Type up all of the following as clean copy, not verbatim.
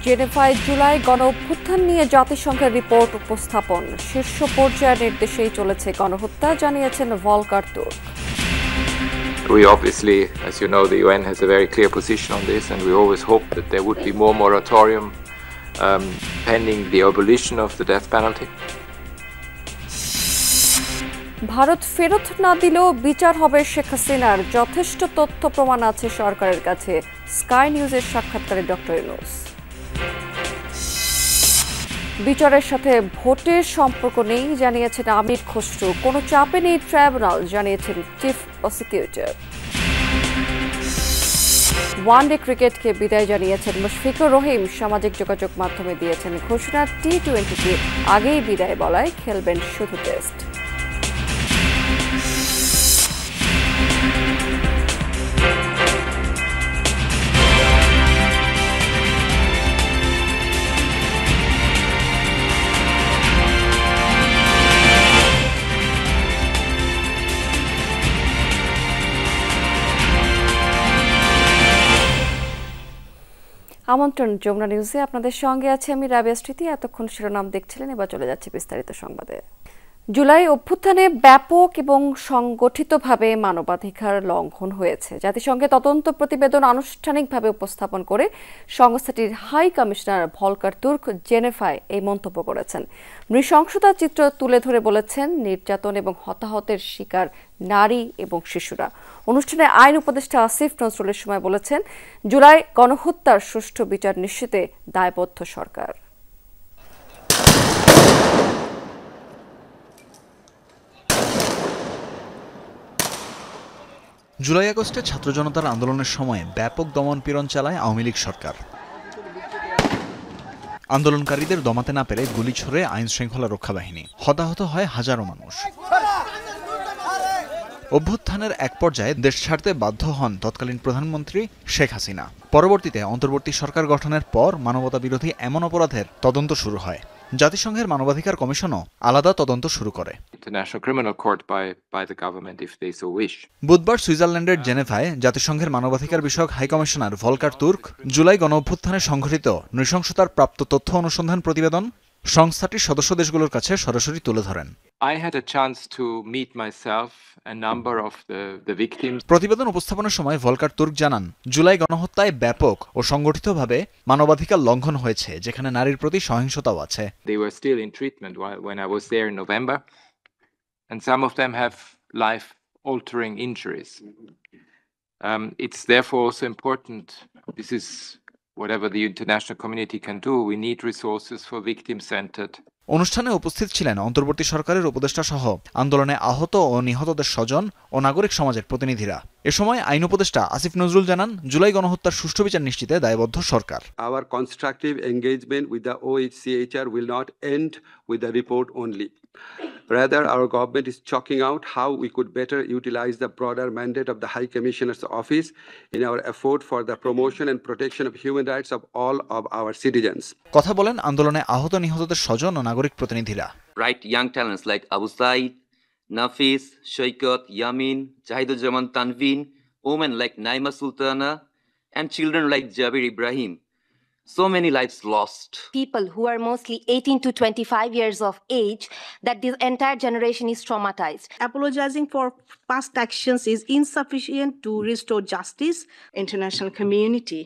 জেনেভায় জুলাই গণঅভ্যুত্থান নিয়ে জাতিসংঘের রিপোর্ট উপস্থাপন। শীর্ষ পর্যায়ের নির্দেশেই চলেছে গণহত্যা, জানিয়েছেন Volker Turk. We obviously, as you know, the UN has a very clear position on this, and we always hoped that there would be more moratorium pending the abolition of the death penalty. Bharat ফেরত না দিলেও বিচার হবে শেখ হাসিনার, যথেষ্ট তথ্য প্রমাণ আছে সরকারের কাছে, স্কাই নিউজের সাক্ষাৎকারে ডক্টর ইউনূস। বিচারের সাথে ভোটের সম্পর্ক নেই, জানিয়েছেন আমির খসরু। কোনো চাপে নেই ট্রাইব্যুনাল, জানিয়েছেন চিফ প্রসিকিউটর। ওয়ানডে ক্রিকেটকে বিদায় জানিয়েছেন মুশফিকুর রহিম। সামাজিক যোগাযোগ মাধ্যমে দিয়েছেন ঘোষণা, টি-20কে আগেই বিদায় বলায় খেলবেন শুধু টেস্ট। আমন্ত্রণ যমুনা নিউজে, আপনাদের সঙ্গে আছে আমি রাবিয়া স্মৃতি। এতক্ষণ শিরোনাম দেখছিলেন, এবার চলে যাচ্ছে বিস্তারিত সংবাদে। জুলাই অভ্যুত্থানে ব্যাপক এবং সংগঠিতভাবে মানবাধিকার লঙ্ঘন হয়েছে। জাতিসংঘের তদন্ত প্রতিবেদন আনুষ্ঠানিকভাবে উপস্থাপন করে সংস্থাটির হাই কমিশনার ভলকার তুর্ক জেনেভায় এই মন্তব্য করেছেন। নৃশংসতার চিত্র তুলে ধরে বলেছেন, নির্যাতন এবং হতাহতের শিকার নারী এবং শিশুরা। অনুষ্ঠানে আইন উপদেষ্টা আসিফ নজরুলের সময় বলেছেন, জুলাই গণহত্যার সুষ্ঠু বিচার নিশ্চিতে দায়বদ্ধ সরকার। জুলাই আগস্টে ছাত্র জনতার আন্দোলনের সময় ব্যাপক দমন-পীড়ন চালায় আওয়ামী লীগ সরকার। আন্দোলনকারীদের দমাতে না পেরে গুলি ছোড়ে আইন শৃঙ্খলা রক্ষা বাহিনী। হতাহত হয় হাজারো মানুষ। অভ্যুত্থানের এক পর্যায়ে দেশ ছাড়তে বাধ্য হন তৎকালীন প্রধানমন্ত্রী শেখ হাসিনা। পরবর্তীতে অন্তর্বর্তী সরকার গঠনের পর মানবতা বিরোধী এমন অপরাধের তদন্ত শুরু হয়। জাতিসংঘের মানবাধিকার কমিশনও আলাদা তদন্ত শুরু করে। বুধবার সুইজারল্যান্ডের জেনেভায় জাতিসংঘের মানবাধিকার বিষয়ক হাইকমিশনার ভলকার তুর্ক জুলাই গণঅভ্যুত্থানে সংঘটিত নৃশংসতার প্রাপ্ত তথ্য অনুসন্ধান প্রতিবেদন সংস্থাটির সদস্য দেশগুলোর কাছে সরাসরি তুলে ধরেন। প্রতিবেদন উপস্থাপনের সময় ভলকার তুর্ক জানান, জুলাই গণহত্যায় ব্যাপক ও সংগঠিতভাবে মানবাধিকার লঙ্ঘন হয়েছে, যেখানে নারীর প্রতি সহিংসতাও আছে। Whatever the international community can do, we need resources for victim-centered. অনুষ্ঠানে উপস্থিত ছিলেন অন্তর্বর্তী সরকারের উপদেষ্টা সহ আন্দোলনে আহত ও নিহতদের স্বজন ও নাগরিক সমাজের প্রতিনিধিরা। এ সময় আইন উপদেষ্টা আসিফ নজরুল জানান, জুলাই গণহত্যার সুষ্ঠু বিচার নিশ্চিতে দায়বদ্ধ সরকার। Our constructive engagement with the OHCHR will not end with the report only. Rather, our government is chalking out how we could better utilize the broader mandate of the High Commissioner's Office in our effort for the promotion and protection of human rights of all of our citizens. কথা বলেন আন্দোলনে আহত নিহতদের স্বজন ও নাগরিক প্রতিনিধিরা। Right young talents like Abu Said, Nafis, Shaikat, Yamin, Jahiduzzaman Tanveen, women like Naima Sultana, and children like Jabir Ibrahim. So many lives lost. People who are mostly 18 to 25 years of age, that this entire generation is traumatized. Apologizing for past actions is insufficient to restore justice. International community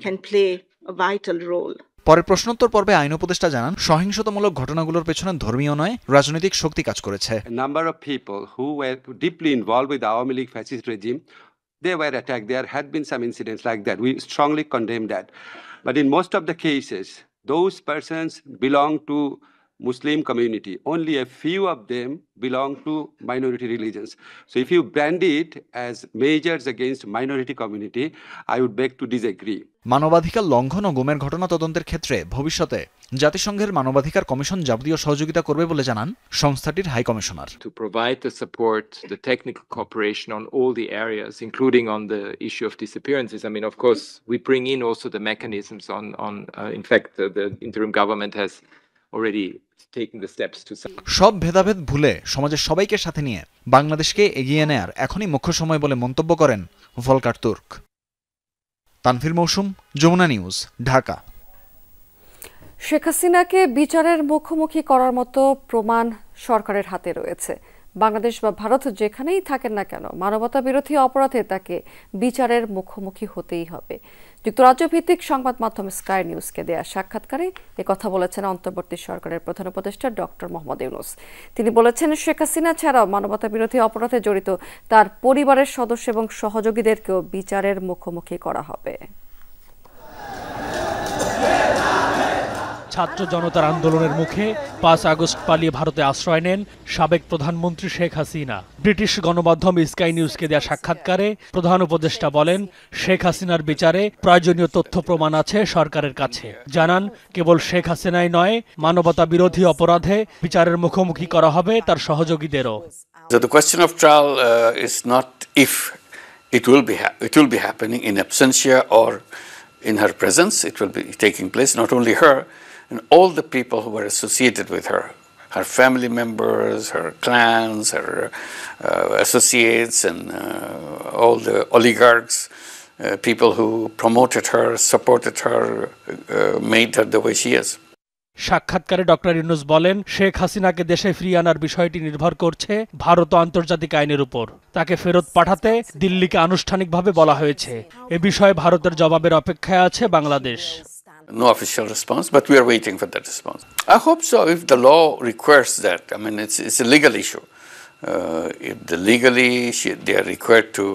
can play a vital role. পরে প্রশ্নোত্তর পর্বে আইন উপদেষ্টা জানান, সহিংসতামূলক ঘটনাগুলোর পেছনে ধর্মীয় নয়, রাজনৈতিক শক্তি কাজ করেছে। A number of people who were deeply involved with the Awami League fascist regime, they were attacked. There had been some incidents like that. We strongly condemn that. But in most of the cases, those persons belong to Muslim community. Only a few of them belong to minority religions. So if you brand it as measures against minority community, I would beg to disagree. মানবাধিকার লঙ্ঘন ও গুমের ঘটনা তদন্তের ক্ষেত্রে ভবিষ্যতে জাতিসংঘের মানবাধিকার commission যাবতীয় সহযোগিতা করবে বলে জানান সংস্থাটির high commissioner. To provide the support, the technical cooperation on all the areas, including on the issue of disappearances. I mean, of course, we bring in also the mechanisms on in fact, the interim government has already taken the steps to. সব ভেদাভেদ ভুলে সমাজের সবাইকে সাথে নিয়ে বাংলাদেশকে এগিয়ে নেয়ার এখনই মুখ্য সময় বলে মন্তব্য করেন ভলকার তুর্ক। তানভীর মৌসুম, যমুনা নিউজ, ঢাকা। শেখ হাসিনাকে বিচারের মুখোমুখি করার মতো প্রমাণ সরকারের হাতে রয়েছে। বাংলাদেশ বা ভারত যেখানেই থাকেন না কেন, মানবতা বিরোধী অপরাধে তাকে বিচারের মুখোমুখি হতেই হবে। যুক্তরাজ্য ভিত্তিক সংবাদ মাধ্যম স্কাই নিউজকে দেয়া সাক্ষাৎকারে একথা বলেছেন অন্তর্বর্তী সরকারের প্রধান উপদেষ্টা ডক্টর মোহাম্মদ ইউনূস। তিনি বলেছেন, শেখ হাসিনা ছাড়াও মানবতা বিরোধী অপরাধে জড়িত তার পরিবারের সদস্য এবং সহযোগীদেরকেও বিচারের মুখোমুখি করা হবে। ছাত্র জনতার আন্দোলনের মুখে 5 আগস্ট পালিয়ে ভারতে আশ্রয় নেন সাবেক প্রধানমন্ত্রী শেখ হাসিনা। ব্রিটিশ গণমাধ্যম স্কাই নিউজকে দেয়া সাক্ষাৎকারে প্রধান উপদেষ্টা বলেন, শেখ হাসিনার বিচারে প্রয়োজনীয় তথ্য প্রমাণ আছে সরকারের কাছে। জানান, কেবল শেখ হাসিনাই নয়, মানবতা বিরোধী অপরাধে বিচারের মুখোমুখি করা হবে তার সহযোগীদেরও। So the question of trial is not if, it will be happening in absentia or in her presence. It will be taking place, not only her, and all the people who were associated with her, her family members, her clans, her associates, and all the oligarchs, people who promoted her, supported her, made her the way she is. সাক্ষাৎকারে doctor Yunus বলেন, শেখ হাসিনাকে দেশে ফিরিয়ে আনার বিষয়টি নির্ভর করছে ভারত ও আন্তর্জাতিক আইনের উপর। তাকে ফেরত পাঠাতে দিল্লিকে আনুষ্ঠানিকভাবে বলা হয়েছে। এ বিষয়ে ভারতের জবাবের অপেক্ষায় আছে Bangladesh. No official response, but we are waiting for that response. I hope so, if the law requires that. I mean, it's a legal issue. If they are required to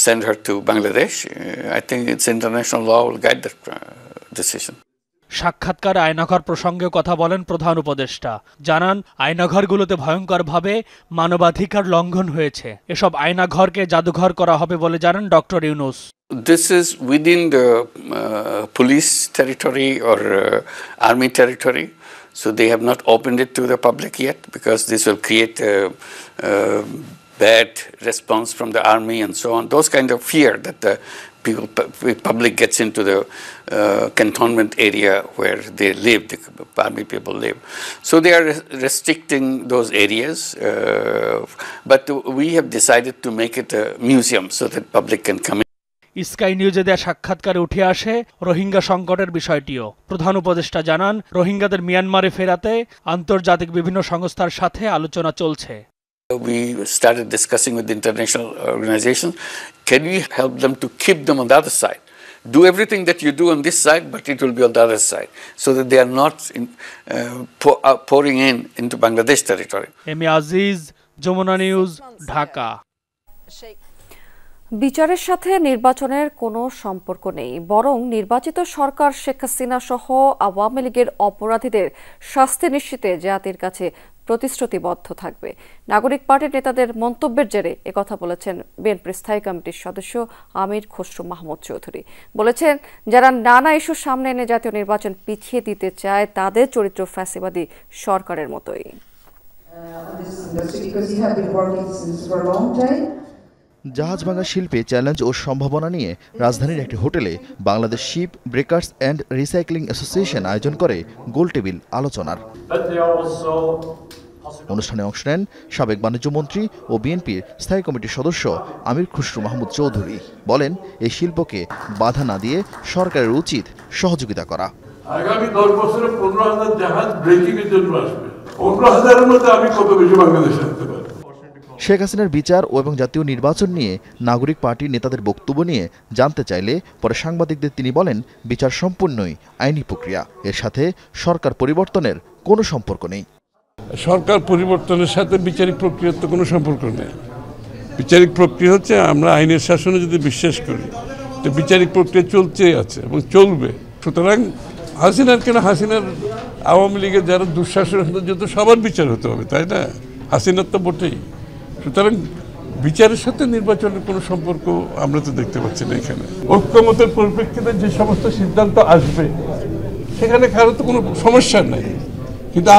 send her to Bangladesh, I think it's international law will guide that decision. সাক্ষাৎকারে আয়নাঘর প্রসঙ্গেও কথা বলেন প্রধান উপদেষ্টা। জানান, আয়নাঘরগুলোতে ভয়ঙ্করভাবে মানবাধিকার লঙ্ঘন হয়েছে। এসব আয়নাঘরকে জাদুঘর করা হবে বলে জানান doctor Yunus. This is within the police territory or army territory, so they have not opened it to the public yet, because this will create a bad response from the army and so on. Those kind of fear that the public gets into the cantonment area where they live, the army people live. So they are restricting those areas, but we have decided to make it a museum so that public can come in. Sky নিউজে দেয়া সাক্ষাৎকারে উঠে আসে রোহিঙ্গা সংকটের বিষয়টিও। প্রধান উপদেষ্টা জানান, রোহিঙ্গাদের মিয়ানমারে ফেরাতে আন্তর্জাতিক বিভিন্ন সংস্থার সাথে আলোচনা চলছে। We started discussing with international organizations, can we help them to keep them on the other side? Do everything that you do on this side, but it will be on the other side, so that they are not pouring into Bangladesh territory. M A Aziz, Jamuna news, Dhaka. বিচারের সাথে নির্বাচনের কোনো সম্পর্ক নেই, বরং নির্বাচিত সরকার শেখ হাসিনা সহ আওয়ামী লীগের অপরাধীদের শাস্তি নিশ্চিতে জাতির কাছে প্রতিশ্রুতিবদ্ধ থাকবে। নাগরিক পার্টির নেতাদের মন্তব্যের জেরে একথা বলেছেন বিএনপির স্থায়ী কমিটির সদস্য আমির খসরু মাহমুদ চৌধুরী। বলেছেন, যারা নানা ইস্যু সামনে এনে জাতীয় নির্বাচন পিছিয়ে দিতে চায় তাদের চরিত্র ফ্যাসিবাদী সরকারের মতোই। জাহাজ ভাঙা শিল্পে চ্যালেঞ্জ ও সম্ভাবনা নিয়ে রাজধানীর একটি হোটেলে Bangladesh ship breakers and recycling association আয়োজন করে গোলটেবিল আলোচনার। অনুষ্ঠানে অংশ নেন সাবেক বাণিজ্যমন্ত্রী ও বিএনপির স্থায়ী কমিটির সদস্য আমির খসরু মাহমুদ চৌধুরী। বলেন, এই শিল্পকে বাধা না দিয়ে সরকারের উচিত সহযোগিতা করা। আগামী 10 বছরে 15,000 জাহাজ ব্রেকিং এর জন্য আসবে। 15,000-এর মধ্যে আমি কত বেশি বাংলাদেশে আনতে পারি। শেখ হাসিনার বিচার এবং জাতীয় নির্বাচন নিয়ে নাগরিক পার্টির নেতাদের বক্তব্য নিয়ে জানতে চাইলে পরে সাংবাদিকদের তিনি বলেন, বিচার সম্পূর্ণই আইনি প্রক্রিয়া, এর সাথে সরকার পরিবর্তনের কোনো সম্পর্ক নেই। সরকার পরিবর্তনের সাথে বিচারিক প্রক্রিয়ার তো কোনো সম্পর্ক নেই। বিচারিক প্রক্রিয়া হচ্ছে, আমরা আইনের শাসনে যদি বিশ্বাস করি, তো বিচারিক প্রক্রিয়া চলছে আছে এবং চলবে। সুতরাং হাসিনার কেন, হাসিনার আওয়ামী লীগের যারা দুঃশাসন যত সবার বিচার হতে হবে, তাই না? হাসিনার তো বটেই। সুতরাং বিচারের সাথে নির্বাচনের কোনো সম্পর্ক আমরা তো দেখতে পাচ্ছি না এখানে। ঐক্যমতের পরিপ্রেক্ষিতে যে সমস্ত সিদ্ধান্ত আসবে সেখানে কারো তো কোনো সমস্যা নেই, কিন্তু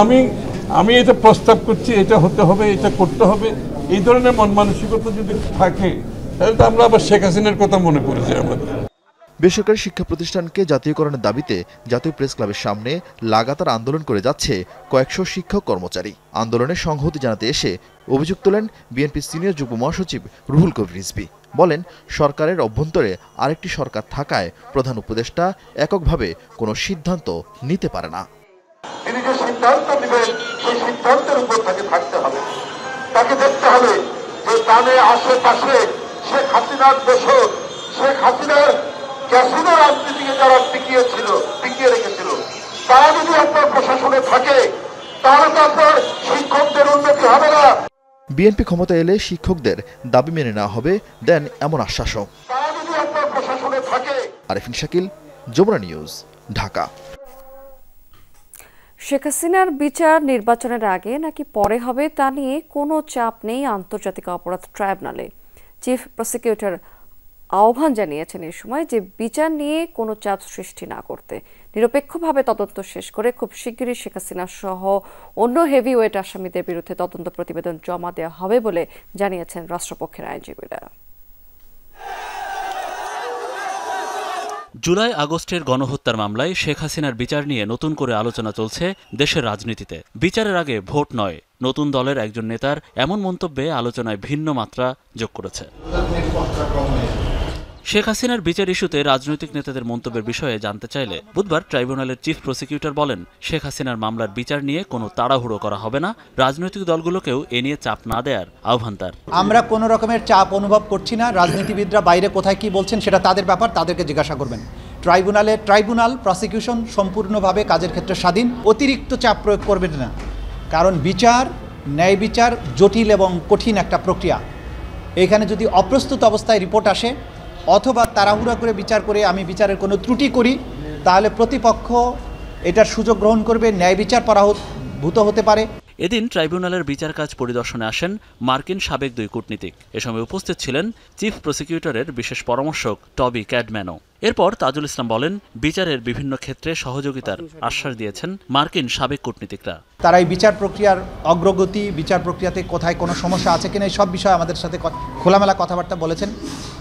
আমি এটা প্রস্তাব করছি, এটা হতে হবে, এটা করতে হবে, এই ধরনের মন মানসিকতা যদি থাকে তাহলে তো আমরা আবার শেখ হাসিনার কথা মনে পড়ে যায় আমাদের। বেসরকারি শিক্ষা প্রতিষ্ঠানকে জাতীয়করণের দাবিতে জাতীয় প্রেস ক্লাবের সামনে লাগাতার আন্দোলন করে যাচ্ছে কয়েকশো শিক্ষক কর্মচারী। আন্দোলনে সংহতি জানাতে এসে অভিযোগ তোলেন বিএনপির সিনিয়র যুগ্ম মহাসচিব রুহুল কবির রিজভী। বলেন, সরকারের অভ্যন্তরে আরেকটি সরকার থাকায় প্রধান উপদেষ্টা এককভাবে কোনো সিদ্ধান্ত নিতে পারে না। তিনি যে সিদ্ধান্ত নেবেন সেই সিদ্ধান্তের উপর তাকে থাকতে হবে, তাকে দেখতে হবে যে তাদের আশেপাশে শেখ হাসিনার দোষর, শেখ হাসিনার ক্যাসিনো রাজনীতিকে যারা টিকিয়ে রেখেছিল, তারা যদি আপনার প্রশাসনে থাকে তাহলে তো আপনার শিক্ষকদের উন্নতি হবে না। বিএনপি ক্ষমতা এলে শিক্ষকদের দাবি মেনে নেওয়া হবে দেন এমন আশ্বাসও। তারা যদি আপনার প্রশাসনে থাকে। আরিফিন শাকিল, যমুনা নিউজ, ঢাকা। শেখ হাসিনার বিচার নির্বাচনের আগে নাকি পরে হবে তা নিয়ে কোনো চাপ নেই আন্তর্জাতিক অপরাধ ট্রাইব্যুনালে। চিফ প্রসিকিউটর আহ্বান জানিয়েছেন এই সময় যে বিচার নিয়ে কোনো চাপ সৃষ্টি না করতে, নিরপেক্ষভাবে তদন্ত শেষ করে খুব শিগগিরই শেখ হাসিনা সহ অন্য হেভিওয়েট আসামিদের বিরুদ্ধে তদন্ত প্রতিবেদন জমা দেওয়া হবে বলে জানিয়েছেন রাষ্ট্রপক্ষের আইনজীবীরা। জুলাই আগস্টের গণহত্যার মামলায় শেখ হাসিনার বিচার নিয়ে নতুন করে আলোচনা চলছে দেশের রাজনীতিতে। বিচারের আগে ভোট নয়, নতুন দলের একজন নেতার এমন মন্তব্যে আলোচনায় ভিন্ন মাত্রা যোগ করেছে। শেখ হাসিনার বিচার ইস্যুতে রাজনৈতিক নেতাদের মন্তব্যের বিষয়ে জানতে চাইলে বুধবার ট্রাইব্যুনালের চিফ প্রসিকিউটর বলেন, শেখ হাসিনার মামলার বিচার নিয়ে কোনো তাড়াহুড়ো করা হবে না, রাজনৈতিক দলগুলোকেও এ নিয়ে চাপ না দেওয়ার আহ্বান তার। আমরা কোনো রকমের চাপ অনুভব করছি না। রাজনীতিবিদরা বাইরে কোথায় কি বলছেন সেটা তাদের ব্যাপার, তাদেরকে জিজ্ঞাসা করবেন। ট্রাইব্যুনাল প্রসিকিউশন সম্পূর্ণভাবে কাজের ক্ষেত্রে স্বাধীন, অতিরিক্ত চাপ প্রয়োগ করবেন না। কারণ ন্যায় বিচার জটিল এবং কঠিন একটা প্রক্রিয়া। এখানে যদি অপ্রস্তুত অবস্থায় রিপোর্ট আসে অথবা তাড়াহুড়া করে বিচার করে আমি বিচারের কোনো ত্রুটি করি, তাহলে প্রতিপক্ষ এটার সুযোগ গ্রহণ করবে, ন্যায় বিচার পরাভূত হতে পারে। এদিন ট্রাইব্যুনালের বিচার কাজ পরিদর্শনে আসেন মার্কিন সাবেক 2 কূটনীতিক। এ সময় উপস্থিত ছিলেন চিফ প্রসিকিউটরের বিশেষ পরামর্শক টবি ক্যাডম্যানও। এরপর তাজুল ইসলাম বলেন, বিচারের বিভিন্ন ক্ষেত্রে সহযোগিতার আশ্বাস দিয়েছেন মার্কিন সাবেক কূটনীতিকরা। তারা এই বিচার প্রক্রিয়ার অগ্রগতি, বিচার প্রক্রিয়াতে কোথায় কোনো সমস্যা আছে কিনা এই সব বিষয়ে আমাদের সাথে খোলামেলা কথাবার্তা বলেছেন।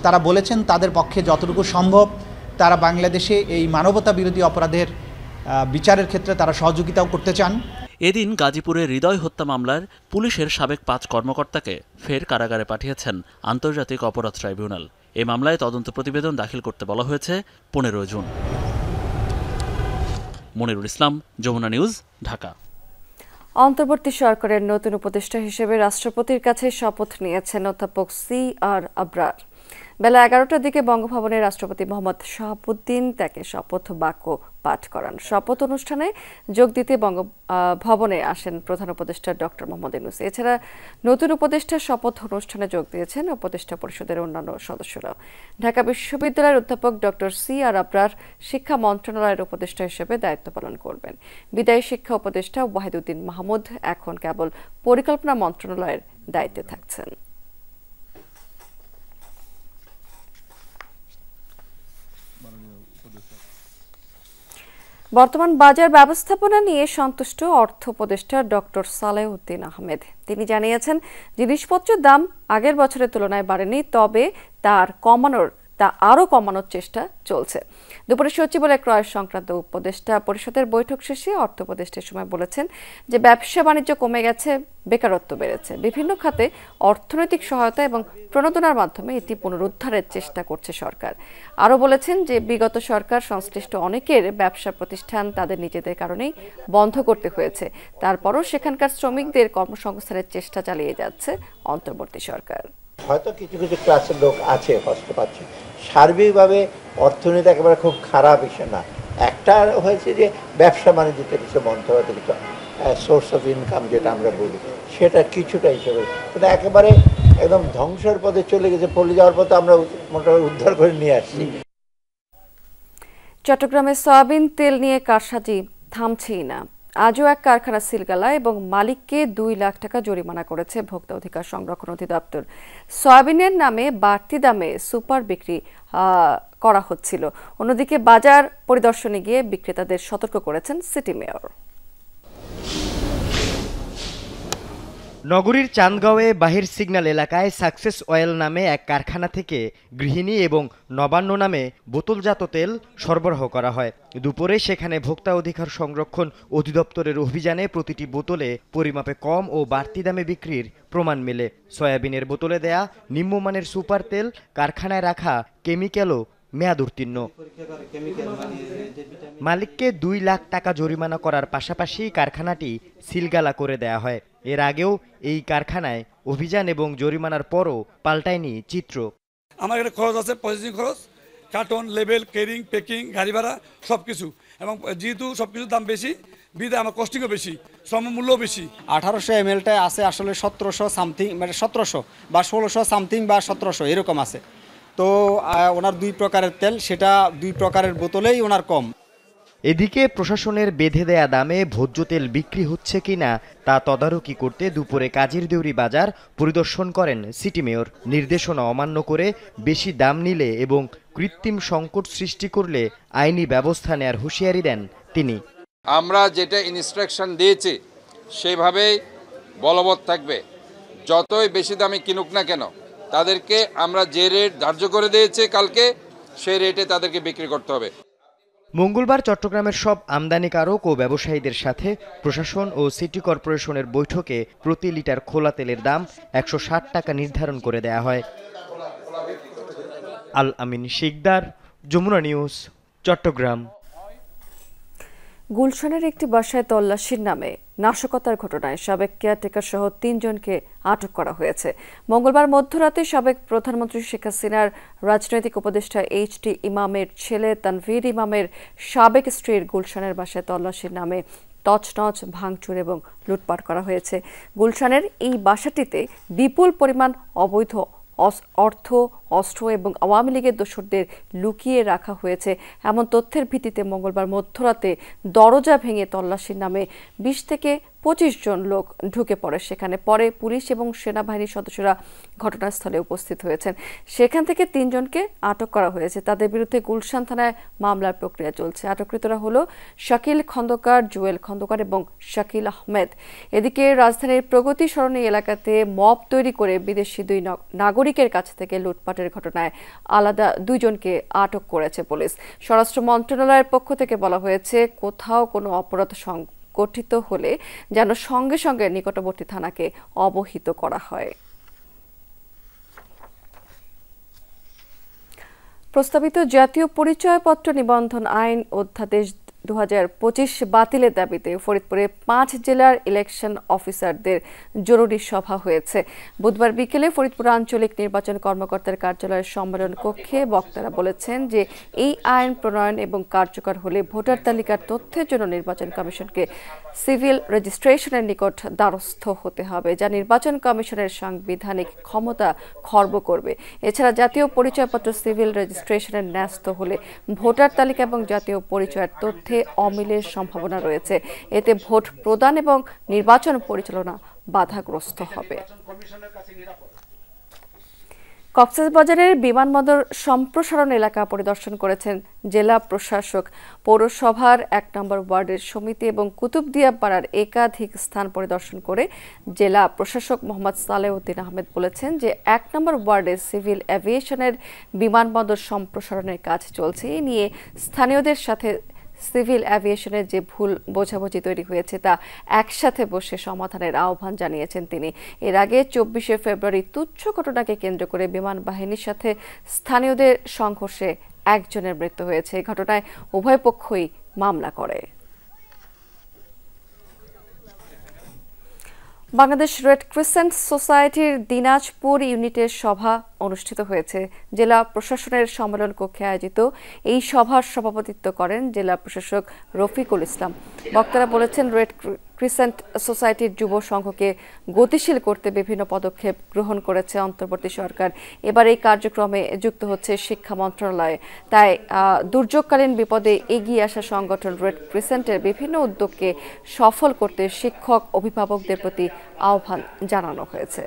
তারা বলেছেন তাদের পক্ষে যতটুকু সম্ভব তারা বাংলাদেশে এই মানবতা বিরোধী অপরাধের বিচারের ক্ষেত্রে তারা সহযোগিতাও করতে চান। এদিন গাজীপুরে হৃদয় হত্যা মামলার পুলিশের সাবেক 5 কর্মকর্তাকে ফের কারাগারে পাঠিয়েছেন আন্তর্জাতিক অপরাধ ট্রাইব্যুনাল। এই মামলায় তদন্ত প্রতিবেদন দাখিল করতে বলা হয়েছে 15 জুন। মনিরুল ইসলাম, যমুনা নিউজ, ঢাকা। অন্তর্বর্তী সরকারের নতুন উপদেষ্টা হিসেবে রাষ্ট্রপতির কাছে শপথ নিয়েছেন অধ্যাপক CR আবরার। বেলা 11টার দিকে বঙ্গভবনে রাষ্ট্রপতি মোহাম্মদ শাহাবুদ্দিন তাকে শপথ বাক্য পাঠ করান। শপথ অনুষ্ঠানে যোগ দিতে বঙ্গভবনে আসেন প্রধান উপদেষ্টা ডক্টর মোহাম্মদ ইউনূস। এছাড়া নতুন উপদেষ্টার শপথ অনুষ্ঠানে যোগ দিয়েছেন উপদেষ্টা পরিষদের অন্যান্য সদস্যরাও। ঢাকা বিশ্ববিদ্যালয়ের অধ্যাপক ডক্টর CR আবরার শিক্ষা মন্ত্রণালয়ের উপদেষ্টা হিসেবে দায়িত্ব পালন করবেন। বিদায়ী শিক্ষা উপদেষ্টা ওয়াহিদুদ্দিন মাহমুদ এখন কেবল পরিকল্পনা মন্ত্রণালয়ের দায়িত্বে থাকছেন। বর্তমান বাজার ব্যবস্থাপনা নিয়ে সন্তুষ্ট অর্থ উপদেষ্টা ডক্টর সালেহউদ্দিন আহমেদ। তিনি জানিয়েছেন, জিনিসপত্রের দাম আগের বছরের তুলনায় বাড়েনি, তবে তা আরও কমানোর চেষ্টা চলছে। দুপুরে সচিবালয় ক্রয় সংক্রান্ত উপদেষ্টা পরিষদের বৈঠক শেষে অর্থ উপদেষ্টার সময় বলেছেন যে ব্যবসা বাণিজ্য কমে গেছে, বেকারত্ব বেড়েছে। বিভিন্ন খাতে অর্থনৈতিক সহায়তা এবং প্রণোদনার মাধ্যমে এটি পুনরুদ্ধারের চেষ্টা করছে সরকার। আরও বলেছেন যে বিগত সরকার সংশ্লিষ্ট অনেকের ব্যবসা প্রতিষ্ঠান তাদের নিজেদের কারণেই বন্ধ করতে হয়েছে। তারপরও সেখানকার শ্রমিকদের কর্মসংস্থানের চেষ্টা চালিয়ে যাচ্ছে অন্তর্বর্তী সরকার। হয়তো কিছু কিছু ক্লাসের লোক আছে কষ্ট পাচ্ছে, সার্বিকভাবে অর্থনীতি একেবারে খুব খারাপ হিসেবে না। একটা হয়েছে যে ব্যবসা বাণিজ্যতে কিছু বন্ধ হতে কিছু সোর্স অফ ইনকাম যেটা আমরা বলি সেটা কিছুটা হিসেবে, কিন্তু একেবারে একদম ধ্বংসের পথে চলে গেছে, পড়ে যাওয়ার পথে আমরা মোটামুটি উদ্ধার করে নিয়ে আসছি। চট্টগ্রামে সয়াবিন তেল নিয়ে কারসাজি থামছেই না। আজও এক কারখানা সিলগালা এবং মালিককে 2 লাখ টাকা জরিমানা করেছে ভোক্তা অধিকার সংরক্ষণ অধিদপ্তর। সয়াবিনের নামে বাড়তি দামে সুপার বিক্রি করা হচ্ছিল। অন্যদিকে বাজার পরিদর্শনে গিয়ে বিক্রেতাদের সতর্ক করেছেন সিটি মেয়র। নগরীর চান্দগাঁওয়ে বাহির সিগন্যাল এলাকায় সাকসেস অয়েল নামে এক কারখানা থেকে গৃহিণী এবং নবান্ন নামে বোতলজাত তেল সরবরাহ করা হয়। দুপুরে সেখানে ভোক্তা অধিকার সংরক্ষণ অধিদপ্তরের অভিযানে প্রতিটি বোতলে পরিমাপে কম ও বাড়তি দামে বিক্রির প্রমাণ মেলে। সয়াবিনের বোতলে দেয়া নিম্নমানের সুপার তেল, কারখানায় রাখা কেমিক্যালও মেয়াদ উত্তীর্ণ। মালিককে 2 লাখ টাকা জরিমানা করার পাশাপাশি কারখানাটি সিলগালা করে দেয়া হয়। এর আগেও এই কারখানায় অভিযান এবং জরিমানার পরও পাল্টায়নি চিত্র। আমার এখানে খরচ আছে, প্রসেসিং খরচ, কার্টন, লেবেল, ক্যারিং, প্যাকিং, গাড়ি ভাড়া সবকিছু, এবং যেহেতু সবকিছুর দাম বেশি বিধায় আমার কস্টিংও বেশি, শ্রমমূল্যও বেশি। 1800 ml-টায় আছে আসলে 1700 সামথিং, মানে 1700 বা 1600 সামথিং বা 1700 এরকম আছে। তো ওনার 2 প্রকারের তেল, সেটা 2 প্রকারের বোতলেই ওনার কম। এদিকে প্রশাসনের বেঁধে দেয়া দামে ভোজ্য তেল বিক্রি হচ্ছে কিনা তা তদারকি করতে দুপুরে কাজিরদেউরি বাজার পরিদর্শন করেন সিটি মেয়র। নির্দেশনা অমান্য করে বেশি দাম নিলে এবং কৃত্রিম সংকট সৃষ্টি করলে আইনি ব্যবস্থা নেয়ার হুঁশিয়ারি দেন তিনি। আমরা যেটা ইনস্ট্রাকশন দিয়েছি সেভাবেই বলবৎ থাকবে। যতই বেশি দামে কিনুক না কেন, তাদেরকে আমরা যে রেট ধার্য করে দিয়েছি কালকে, সেই রেটে তাদেরকে বিক্রি করতে হবে। মঙ্গলবার চট্টগ্রামের সব আমদানিকারক ও ব্যবসায়ীদের সাথে প্রশাসন ও সিটি কর্পোরেশনের বৈঠকে প্রতি লিটার খোলা তেলের দাম 160 টাকা নির্ধারণ করে দেয়া হয়। আল আমিন শিকদার, যমুনা নিউজ, চট্টগ্রাম। গুলশানের একটি বাসায় তল্লাশির নামে নাশকতার ঘটনায় সাবেক কেয়ারটেকার সহ 3 জনকে আটক করা হয়েছে। মঙ্গলবার মধ্যরাতে সাবেক প্রধানমন্ত্রী শেখ হাসিনার রাজনৈতিক উপদেষ্টা এইচ.টি. ইমামের ছেলে তানভীর ইমামের সাবেক স্ত্রীর গুলশানের বাসায় তল্লাশির নামে তছনছ, ভাঙচুর এবং লুটপাট করা হয়েছে। গুলশানের এই বাসাটিতে বিপুল পরিমাণ অবৈধ অর্থ, অস্ত্র এবং আওয়ামী লীগের দোসরদের লুকিয়ে রাখা হয়েছে। এমন তথ্যের ভিত্তিতে মঙ্গলবার মধ্যরাতে দরজা ভেঙে তল্লাশির নামে 20 থেকে 25 জন লোক ঢুকে পড়ে সেখানে। পরে পুলিশ এবং সেনাবাহিনীর সদস্যরা ঘটনাস্থলে উপস্থিত হয়েছেন। সেখান থেকে 3 জনকে আটক করা হয়েছে। তাদের বিরুদ্ধে গুলশান থানায় মামলার প্রক্রিয়া চলছে। আটককৃতরা হলো শাকিল খন্দকার, জুয়েল খন্দকার এবং শাকিল আহমেদ। এদিকে রাজধানীর প্রগতি সরণি এলাকাতে মব তৈরি করে বিদেশি 2 নাগরিকের কাছ থেকে লুটপাটের ঘটনায় আলাদা 2 জনকে আটক করেছে পুলিশ। স্বরাষ্ট্র মন্ত্রণালয়ের পক্ষ থেকে বলা হয়েছে, কোথাও কোনো অপরাধ গঠিত হলে যেন সঙ্গে সঙ্গে নিকটবর্তী থানাকে অবহিত করা হয়। প্রস্তাবিত জাতীয় পরিচয়পত্র নিবন্ধন আইন অধ্যাদেশ 2025 বাতিলের দাবিতে ফরিদপুরে 5 জেলার ইলেকশন অফিসারদের জরুরি সভা হয়েছে। বুধবার বিকেলে ফরিদপুর আঞ্চলিক নির্বাচন কর্মকর্তার কার্যালয়ের সম্মেলন কক্ষে বক্তারা বলেছেন যে এই আইন প্রণয়ন এবং কার্যকর হলে ভোটার তালিকার তথ্যের জন্য নির্বাচন কমিশনকে সিভিল রেজিস্ট্রেশনের নিকট দ্বারস্থ হতে হবে, যা নির্বাচন কমিশনের সাংবিধানিক ক্ষমতা খর্ব করবে। এছাড়া জাতীয় পরিচয়পত্র সিভিল রেজিস্ট্রেশনের ন্যস্ত হলে ভোটার তালিকা এবং জাতীয় পরিচয়ের তথ্য অমিলের সম্ভাবনা রয়েছে। এতে ভোট প্রদান এবং নির্বাচন পরিচালনা বাধাগ্রস্ত হবে। কক্সবাজারের বিমানবন্দর সম্প্রসারণ এলাকা পরিদর্শন করেছেন জেলা প্রশাসক। পৌরসভার 1 নম্বর ওয়ার্ডের সমিতি এবং কুতুবদিয়া পাড়ার একাধিক স্থান পরিদর্শন করে জেলা প্রশাসক মোহাম্মদ সালেউদ্দিন আহমেদ বলেছেন যে 1 নম্বর ওয়ার্ডে সিভিল এভিয়েশনের বিমানবন্দর সম্প্রসারণের কাজ চলছে। এ নিয়ে স্থানীয়দের সাথে সিভিল এভিয়েশনের যে ভুল বোঝাবুঝি তৈরি হয়েছে তা একসাথে বসে সমাধানের আহ্বান জানিয়েছেন তিনি। এর আগে 24শে ফেব্রুয়ারি তুচ্ছ ঘটনাকে কেন্দ্র করে বিমান বাহিনীর সাথে স্থানীয়দের সংঘর্ষে 1 জনের মৃত্যু হয়েছে। এই ঘটনায় উভয় পক্ষই মামলা করে। বাংলাদেশ রেড ক্রিসেন্ট সোসাইটির দিনাজপুর ইউনিটের সভা অনুষ্ঠিত হয়েছে। জেলা প্রশাসনের সম্মেলন কক্ষে আয়োজিত এই সভার সভাপতিত্ব করেন জেলা প্রশাসক রফিকুল ইসলাম। বক্তারা বলেছেন, রেড ক্রিসেন্ট সোসাইটির যুব সংঘকে গতিশীল করতে বিভিন্ন পদক্ষেপ গ্রহণ করেছে অন্তর্বর্তী সরকার। এবার এই কার্যক্রমে যুক্ত হচ্ছে শিক্ষা মন্ত্রণালয়। তাই দুর্যোগকালীন বিপদে এগিয়ে আসা সংগঠন রেড ক্রিসেন্টের বিভিন্ন উদ্যোগকে সফল করতে শিক্ষক অভিভাবকদের প্রতি আহ্বান জানানো হয়েছে।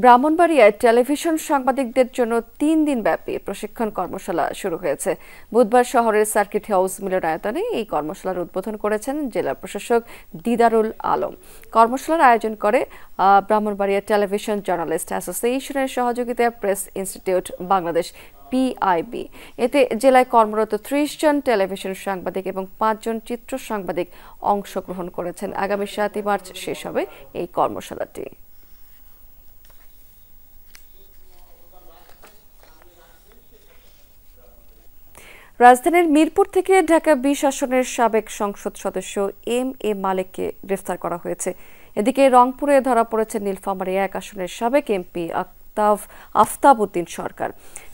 ব্রাহ্মণবাড়িয়ায় টেলিভিশন সাংবাদিকদের জন্য 3 দিন ব্যাপী প্রশিক্ষণ কর্মশালা শুরু হয়েছে। বুধবার শহরের সার্কিট হাউস মিলনায়তনে এই কর্মশালার উদ্বোধন করেছেন জেলা প্রশাসক দিদারুল আলম। কর্মশালার আয়োজন করে ব্রাহ্মণবাড়িয়া টেলিভিশন জার্নালিস্ট অ্যাসোসিয়েশনের সহযোগিতায় প্রেস ইনস্টিটিউট বাংলাদেশ PIB। এতে জেলায় কর্মরত 30 জন টেলিভিশন সাংবাদিক এবং 5 জন চিত্র সাংবাদিক অংশগ্রহণ করেছেন। আগামী 7 মার্চ শেষ হবে এই কর্মশালাটি। রাজধানীর মিরপুর থেকে ঢাকা 20 আসনের সাবেক সংসদ সদস্য MA মালেককে গ্রেফতার করা হয়েছে। এদিকে রংপুরে ধরা পড়েছে নীলফামারী 1 আসনের সাবেক MP আফতাব উদ্দিন সরকার।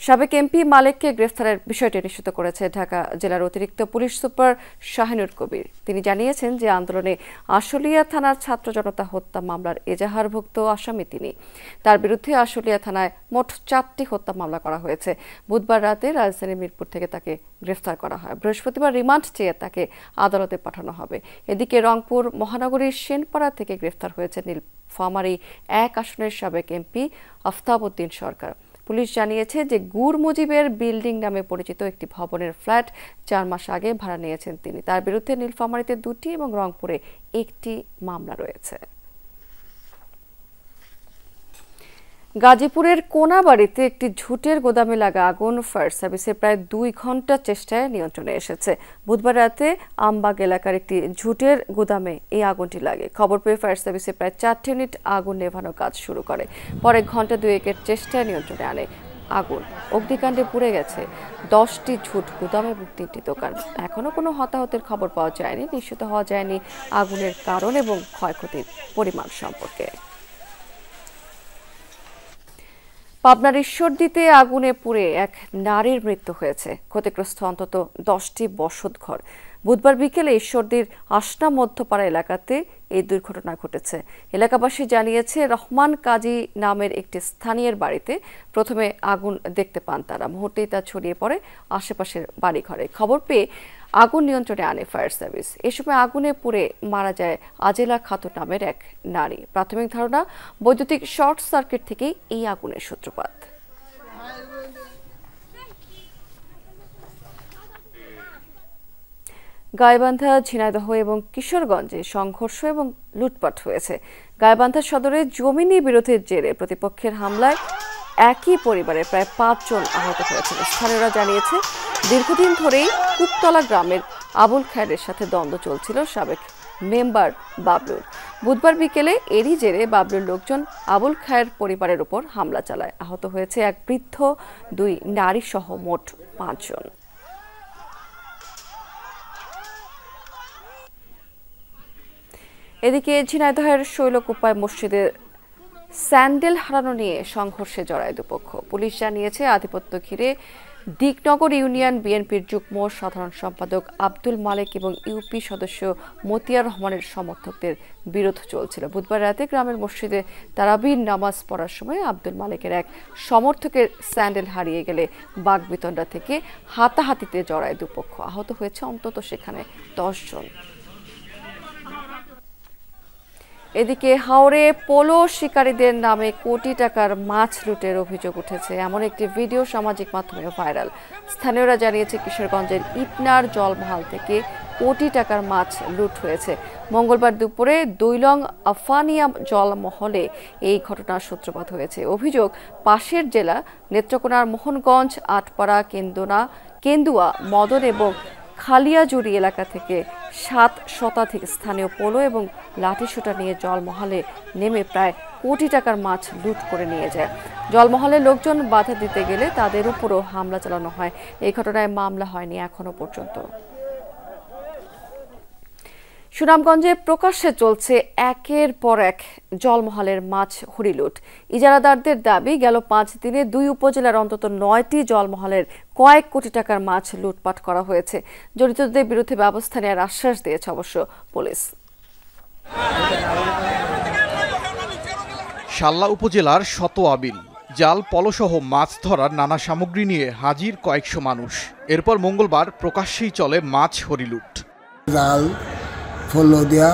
সাবেক MP মালেককে গ্রেফতারের বিষয়টি নিশ্চিত করেছে ঢাকা জেলার অতিরিক্ত পুলিশ সুপার শাহিনুর কবির। তিনি জানিয়েছেন যে আন্দোলনে আশুলিয়া থানার ছাত্র জনতা হত্যা মামলার এজাহারভুক্ত আসামি তিনি। তার বিরুদ্ধে আশুলিয়া থানায় মোট 4টি হত্যা মামলা করা হয়েছে। বুধবার রাতে রাজধানীর মিরপুর থেকে তাকে গ্রেফতার করা হয়। বৃহস্পতিবার রিমান্ড চেয়ে তাকে আদালতে পাঠানো হবে। এদিকে রংপুর মহানগরীর সেনপাড়া থেকে গ্রেফতার হয়েছে নীলফামারী 1 আসনের সাবেক MP আফতাব উদ্দিন সরকার। পুলিশ জানিয়েছে যে গুর মুজিবের বিল্ডিং নামে পরিচিত একটি ভবনের ফ্ল্যাট 4 মাস আগে ভাড়া নিয়েছেন তিনি। তার বিরুদ্ধে নীলফামারীতে 2টি এবং রংপুরে 1টি মামলা রয়েছে। গাজীপুরের কোনাবাড়িতে একটি ঝুটের গোদামে লাগা আগুন ফায়ার সার্ভিসের প্রায় 2 ঘন্টা চেষ্টায় নিয়ন্ত্রণে এসেছে। বুধবার রাতে আমবাগ এলাকার একটি ঝুটের গোদামে এই আগুনটি লাগে। খবর পেয়ে ফায়ার সার্ভিসের প্রায় 4 ইউনিট আগুন নেভানোর কাজ শুরু করে। পরে ঘন্টা 2-এর চেষ্টায় নিয়ন্ত্রণে আনে আগুন। অগ্নিকাণ্ডে পুড়ে গেছে 10টি ঝুট গুদাম এবং 3টি দোকান। এখনো কোনো হতাহতের খবর পাওয়া যায়নি। নিশ্চিত হওয়া যায়নি আগুনের কারণ এবং ক্ষয়ক্ষতির পরিমাণ সম্পর্কে। পাবনার ঈশ্বরদীতে আগুনে পুড়ে এক নারীর মৃত্যু হয়েছে। ক্ষতিগ্রস্ত অন্তত 10টি বসতঘর। বুধবার বিকেলে ঈশ্বরদীর আসনা মধ্যপাড়া এলাকাতে এই দুর্ঘটনা ঘটেছে। এলাকাবাসী জানিয়েছে রহমান কাজী নামের একটি স্থানীয় বাড়িতে প্রথমে আগুন দেখতে পান তারা। মুহূর্তেই তা ছড়িয়ে পড়ে আশেপাশের বাড়িঘরে। খবর পেয়ে আগুন নিয়ন্ত্রণে আনে ফায়ার সার্ভিস। এ সময় আগুনে পুড়ে মারা যায় আজিলা খাতুন নামের এক নারী। প্রাথমিক ধারণা বৈদ্যুতিক শর্ট সার্কিট থেকেই এই আগুনের সূত্রপাত। গাইবান্ধা, ঝিনাইদহ এবং কিশোরগঞ্জে সংঘর্ষ এবং লুটপাট হয়েছে। গাইবান্ধা সদরে জমি নিয়ে বিরোধের জেরে প্রতিপক্ষের হামলায় একই পরিবারের প্রায় 5 জন আহত হয়েছেন। স্থানীয়রা জানিয়েছে দীর্ঘদিন ধরেই কুপতলা গ্রামের আবুল খায়ের সাথে দ্বন্দ্ব চলছিল সাবেক মেম্বার বাবলুর। বুধবার বিকেলে এরই জেরে বাবলুর লোকজন আবুল খায়ের পরিবারের উপর হামলা চালায়। আহত হয়েছে এক বৃদ্ধ, 2 নারী সহ মোট 5 জন। এদিকে ঝিনাইদহের শৈলকুপায় মসজিদে স্যান্ডেল হারানো নিয়ে সংঘর্ষে জড়ায় দুপক্ষ। পুলিশ জানিয়েছে আধিপত্য ঘিরে দিকনগর ইউনিয়ন বিএনপির যুগ্ম সাধারণ সম্পাদক আব্দুল মালেক এবং ইউপি সদস্য মতিয়ার রহমানের সমর্থকদের বিরোধ চলছিল। বুধবার রাতে গ্রামের মসজিদে তারাবির নামাজ পড়ার সময় আব্দুল মালেকের এক সমর্থকের স্যান্ডেল হারিয়ে গেলে বাগবিতণ্ডা থেকে হাতাহাতিতে জড়ায় দুপক্ষ। আহত হয়েছে অন্তত সেখানে 10 জন। এদিকে হাওড়ে পোলো শিকারীদের নামে কোটি টাকার মাছ লুটের অভিযোগ উঠেছে। এমন একটি ভিডিও সামাজিক মাধ্যমে ভাইরাল। স্থানীয়রা জানিয়েছে কিশোরগঞ্জের ইটনার জলমহাল থেকে কোটি টাকার মাছ লুট হয়েছে। মঙ্গলবার দুপুরে দৈলং আফানিয়া জলমহলে এই ঘটনার সূত্রপাত হয়েছে। অভিযোগ পাশের জেলা নেত্রকোনার মোহনগঞ্জ, আটপাড়া, কেন্দুয়া, মদন এবং খালিয়াজুড়ি এলাকা থেকে 7 শতাধিক স্থানীয় পোলো এবং লাঠিসোঁটা নিয়ে জলমহলে নেমে প্রায় কোটি টাকার মাছ লুট করে নিয়ে যায়। জলমহলের লোকজন বাধা দিতে গেলে তাদের উপরও হামলা চালানো হয়। এই ঘটনায় মামলা হয়নি এখনো পর্যন্ত। সুনামগঞ্জে প্রকাশ্যে চলছে একের পর এক জলমহলের মাছ হুড়ি লুট। ইজারাদারদের দাবি গেল 5 দিনে 2 উপজেলার অন্তত 9টি জলমহলের কয়েক কোটি টাকার মাছ লুটপাট করা হয়েছে। জড়িতদের বিরুদ্ধে ব্যবস্থা নেওয়ার আশ্বাস দিয়েছে অবশ্য পুলিশ। শাল্লা উপজেলার শত আবিল, জাল, পলসহ মাছ ধরার নানা সামগ্রী নিয়ে হাজির কয়েকশো মানুষ। এরপর মঙ্গলবার প্রকাশ্যেই চলে মাছ হরিলুট। জাল, ফলো দেয়া,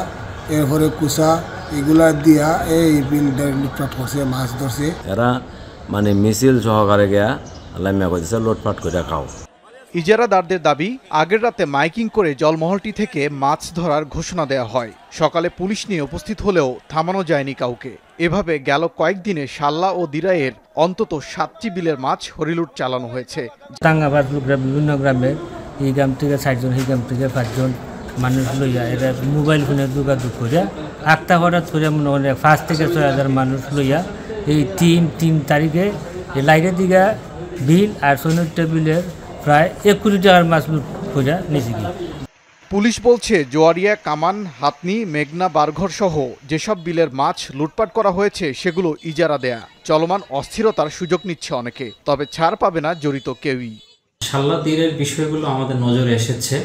এরপরে কুসা, এগুলা দিয়া এই বিলটা লুটপাট করছে, মাছ ধরছে। এরা মানে মিছিল সহকারে গিয়া লাইমিয়া কইতেছে লুটপাট করে খাও। ইজারাদারদের দাবি, আগের রাতে মাইকিং করে জলমহলটি থেকে মাছ ধরার ঘোষণা দেওয়া হয়। সকালে পুলিশ নিয়ে উপস্থিত হলেও থামানো যায়নি কাউকে। এভাবে গেল কয়েকদিনে সাল্লা ও দিরাইয়ের অন্তত 7টি বিলের মাছ হরিলুট চালানো হয়েছে। টাঙ্গাবাদ বিভিন্ন গ্রামে, এই গ্রাম থেকে 60 জন, এই গ্রাম থেকে 5 জন মানুষ লইয়া এরা মোবাইল ফোনে যোগাযোগ করিয়া আক্তা হঠাৎ করে মনে হয় 5 থেকে 6,000 মানুষ লইয়া এই 3 তারিখে লাইটের দিকে বিল আর 94টা বিলের প্রায় 1 কোটি টাকার মাছ লুট করিয়া নিয়েছে। পুলিশ বলছে জোয়ারিয়া, কামান, হাতনি, মেঘনা, বারঘর সহ যেসব বিলের মাছ লুটপাট করা হয়েছে সেগুলো ইজারা দেয়া। চলমান অস্থিরতার সুযোগ নিচ্ছে অনেকে, তবে ছাড় পাবে না জড়িত কেউই। সাল্লা তীরের বিষয়গুলো আমাদের নজরে এসেছে।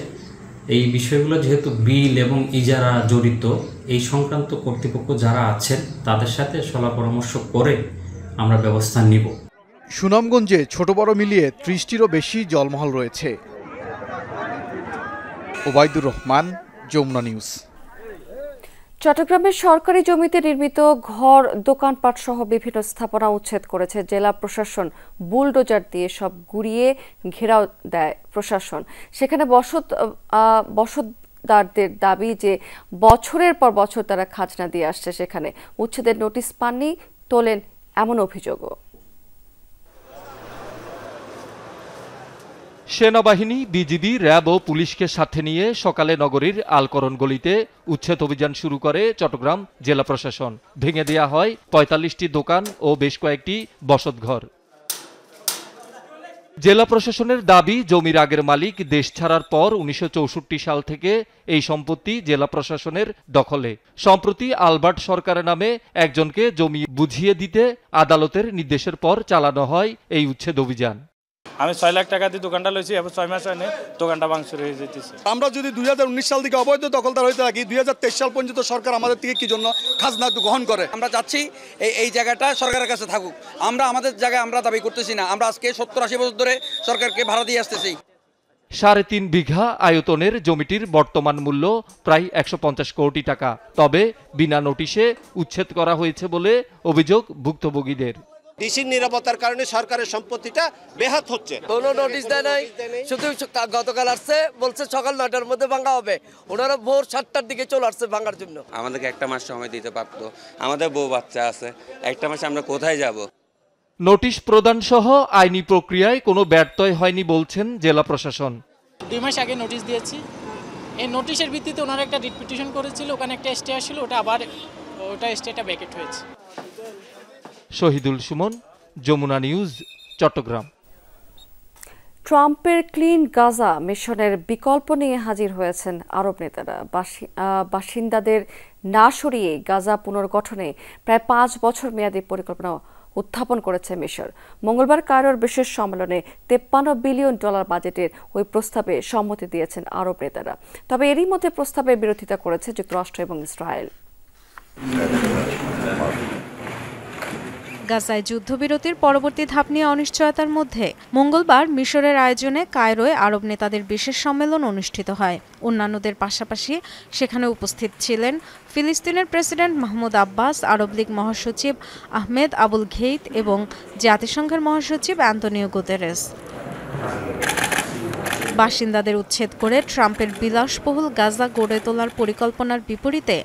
এই বিষয়গুলো যেহেতু বিল এবং ইজারা জড়িত, এই সংক্রান্ত কর্তৃপক্ষ যারা আছেন তাদের সাথে সলা পরামর্শ করে আমরা ব্যবস্থা নিব। সুনামগঞ্জে ছোট বড় মিলিয়ে 30টিরও বেশি জলমহল রয়েছে। ওবায়দুর রহমান, যমুনা নিউজ। চট্টগ্রামের সরকারি জমিতে নির্মিত ঘর, দোকানপাট সহ বিভিন্ন স্থাপনা উচ্ছেদ করেছে জেলা প্রশাসন। বুলডোজার দিয়ে সব গুড়িয়ে ঘেরাও দেয় প্রশাসন। সেখানে বসতদারদের দাবি যে বছরের পর বছর তারা খাজনা দিয়ে আসছে, সেখানে উচ্ছেদের নোটিশ পাননি, তোলেন এমন অভিযোগও। সেনাবাহিনী, বিজিবি, র্যাব ও পুলিশকে সাথে নিয়ে সকালে নগরীর আলকরণ গলিতে উচ্ছেদ অভিযান শুরু করে চট্টগ্রাম জেলা প্রশাসন। ভেঙে দেয়া হয় 45টি দোকান ও বেশ কয়েকটি বসতঘর। জেলা প্রশাসনের দাবি, জমির আগের মালিক দেশ ছাড়ার পর 1964 সাল থেকে এই সম্পত্তি জেলা প্রশাসনের দখলে। সম্প্রতি আলবার্ট সরকারের নামে একজনকে জমি বুঝিয়ে দিতে আদালতের নির্দেশের পর চালানো হয় এই উচ্ছেদ অভিযান। আমি 6 লাখ টাকা দিয়ে দোকানটা লইছি, এবং 6 মাস আগে দোকানটা ভাঙচুর হয়ে যেতেছে। আমরা যদি 2019 সাল থেকে অবৈধ দখলদার হইতে থাকি, 2023 সাল পর্যন্ত সরকার আমাদের থেকে কি জন্য খাজনা গ্রহণ করে? আমরা চাচ্ছি এই জায়গাটা সরকারের কাছে থাকুক। আমরা আমাদের জায়গায় আমরা দাবি করতেছি না। আমরা আজকে 70-80 বছর ধরে সরকারকে ভাড়া দিয়ে আসতেছি। 3.5 বিঘা আয়তনের জমিটির বর্তমান মূল্য প্রায় 150 কোটি টাকা। তবে বিনা নোটিশে উচ্ছেদ করা হয়েছে বলে অভিযোগ ভুক্তভোগীদের। ডিসির নিরাপত্তার কারণে সরকারের সম্পত্তিটা বেহাত হচ্ছে। কোনো নোটিশ দেয় নাই, শুধু গতকাল আসছে, বলছে সকাল 9টার মধ্যে ভাঙা হবে। ওনারা ভোর 7টার দিকে চলে আসছে ভাঙার জন্য। আমাদেরকে 1 মাস সময় দিতে পারতো, আমাদের বউ বাচ্চা আছে, 1 মাসে আমরা কোথায় যাব? নোটিশ প্রদান সহ আইনি প্রক্রিয়ায় কোনো ব্যত্যয় হয়নি বলছেন জেলা প্রশাসন। 2 মাস আগে নোটিশ দিয়েছি। এই নোটিশের ভিত্তিতে ওনারা একটা রিট পিটিশন করেছিল, ওখানে একটা স্টে আসছিল, ওটা স্টেটা ভ্যাকেট হয়েছে। শহীদুল সুমন, যমুনা নিউজ, চট্টগ্রাম। ট্রাম্পের ক্লিন গাজা মিশনের বিকল্প নিয়ে হাজির হয়েছেন আরব নেতারা। বাসিন্দাদের না সরিয়ে গাজা পুনর্গঠনে প্রায় 5 বছর মেয়াদী পরিকল্পনা উত্থাপন করেছে মিশর। মঙ্গলবার কায়রোর বিশেষ সম্মেলনে $53 বিলিয়ন বাজেটের ওই প্রস্তাবে সম্মতি দিয়েছেন আরব নেতারা। তবে এরই মধ্যে প্রস্তাবের বিরোধিতা করেছে যুক্তরাষ্ট্র এবং ইসরায়েল। গাজায় যুদ্ধবিরতির পরবর্তী ধাপ নিয়ে অনিশ্চয়তার মধ্যে মঙ্গলবার মিশরের আয়োজনে কায়রোয় আরব নেতাদের বিশেষ সম্মেলন অনুষ্ঠিত হয়। অন্যান্যদের পাশাপাশি সেখানে উপস্থিত ছিলেন ফিলিস্তিনের প্রেসিডেন্ট মাহমুদ আব্বাস, আরব লীগ মহাসচিব আহমেদ আবুল ঘেইত এবং জাতিসংঘের মহাসচিব অ্যান্তোনিও গুতেরেস। বাসিন্দাদের উচ্ছেদ করে ট্রাম্পের বিলাসবহুল গাজা গড়ে তোলার পরিকল্পনার বিপরীতে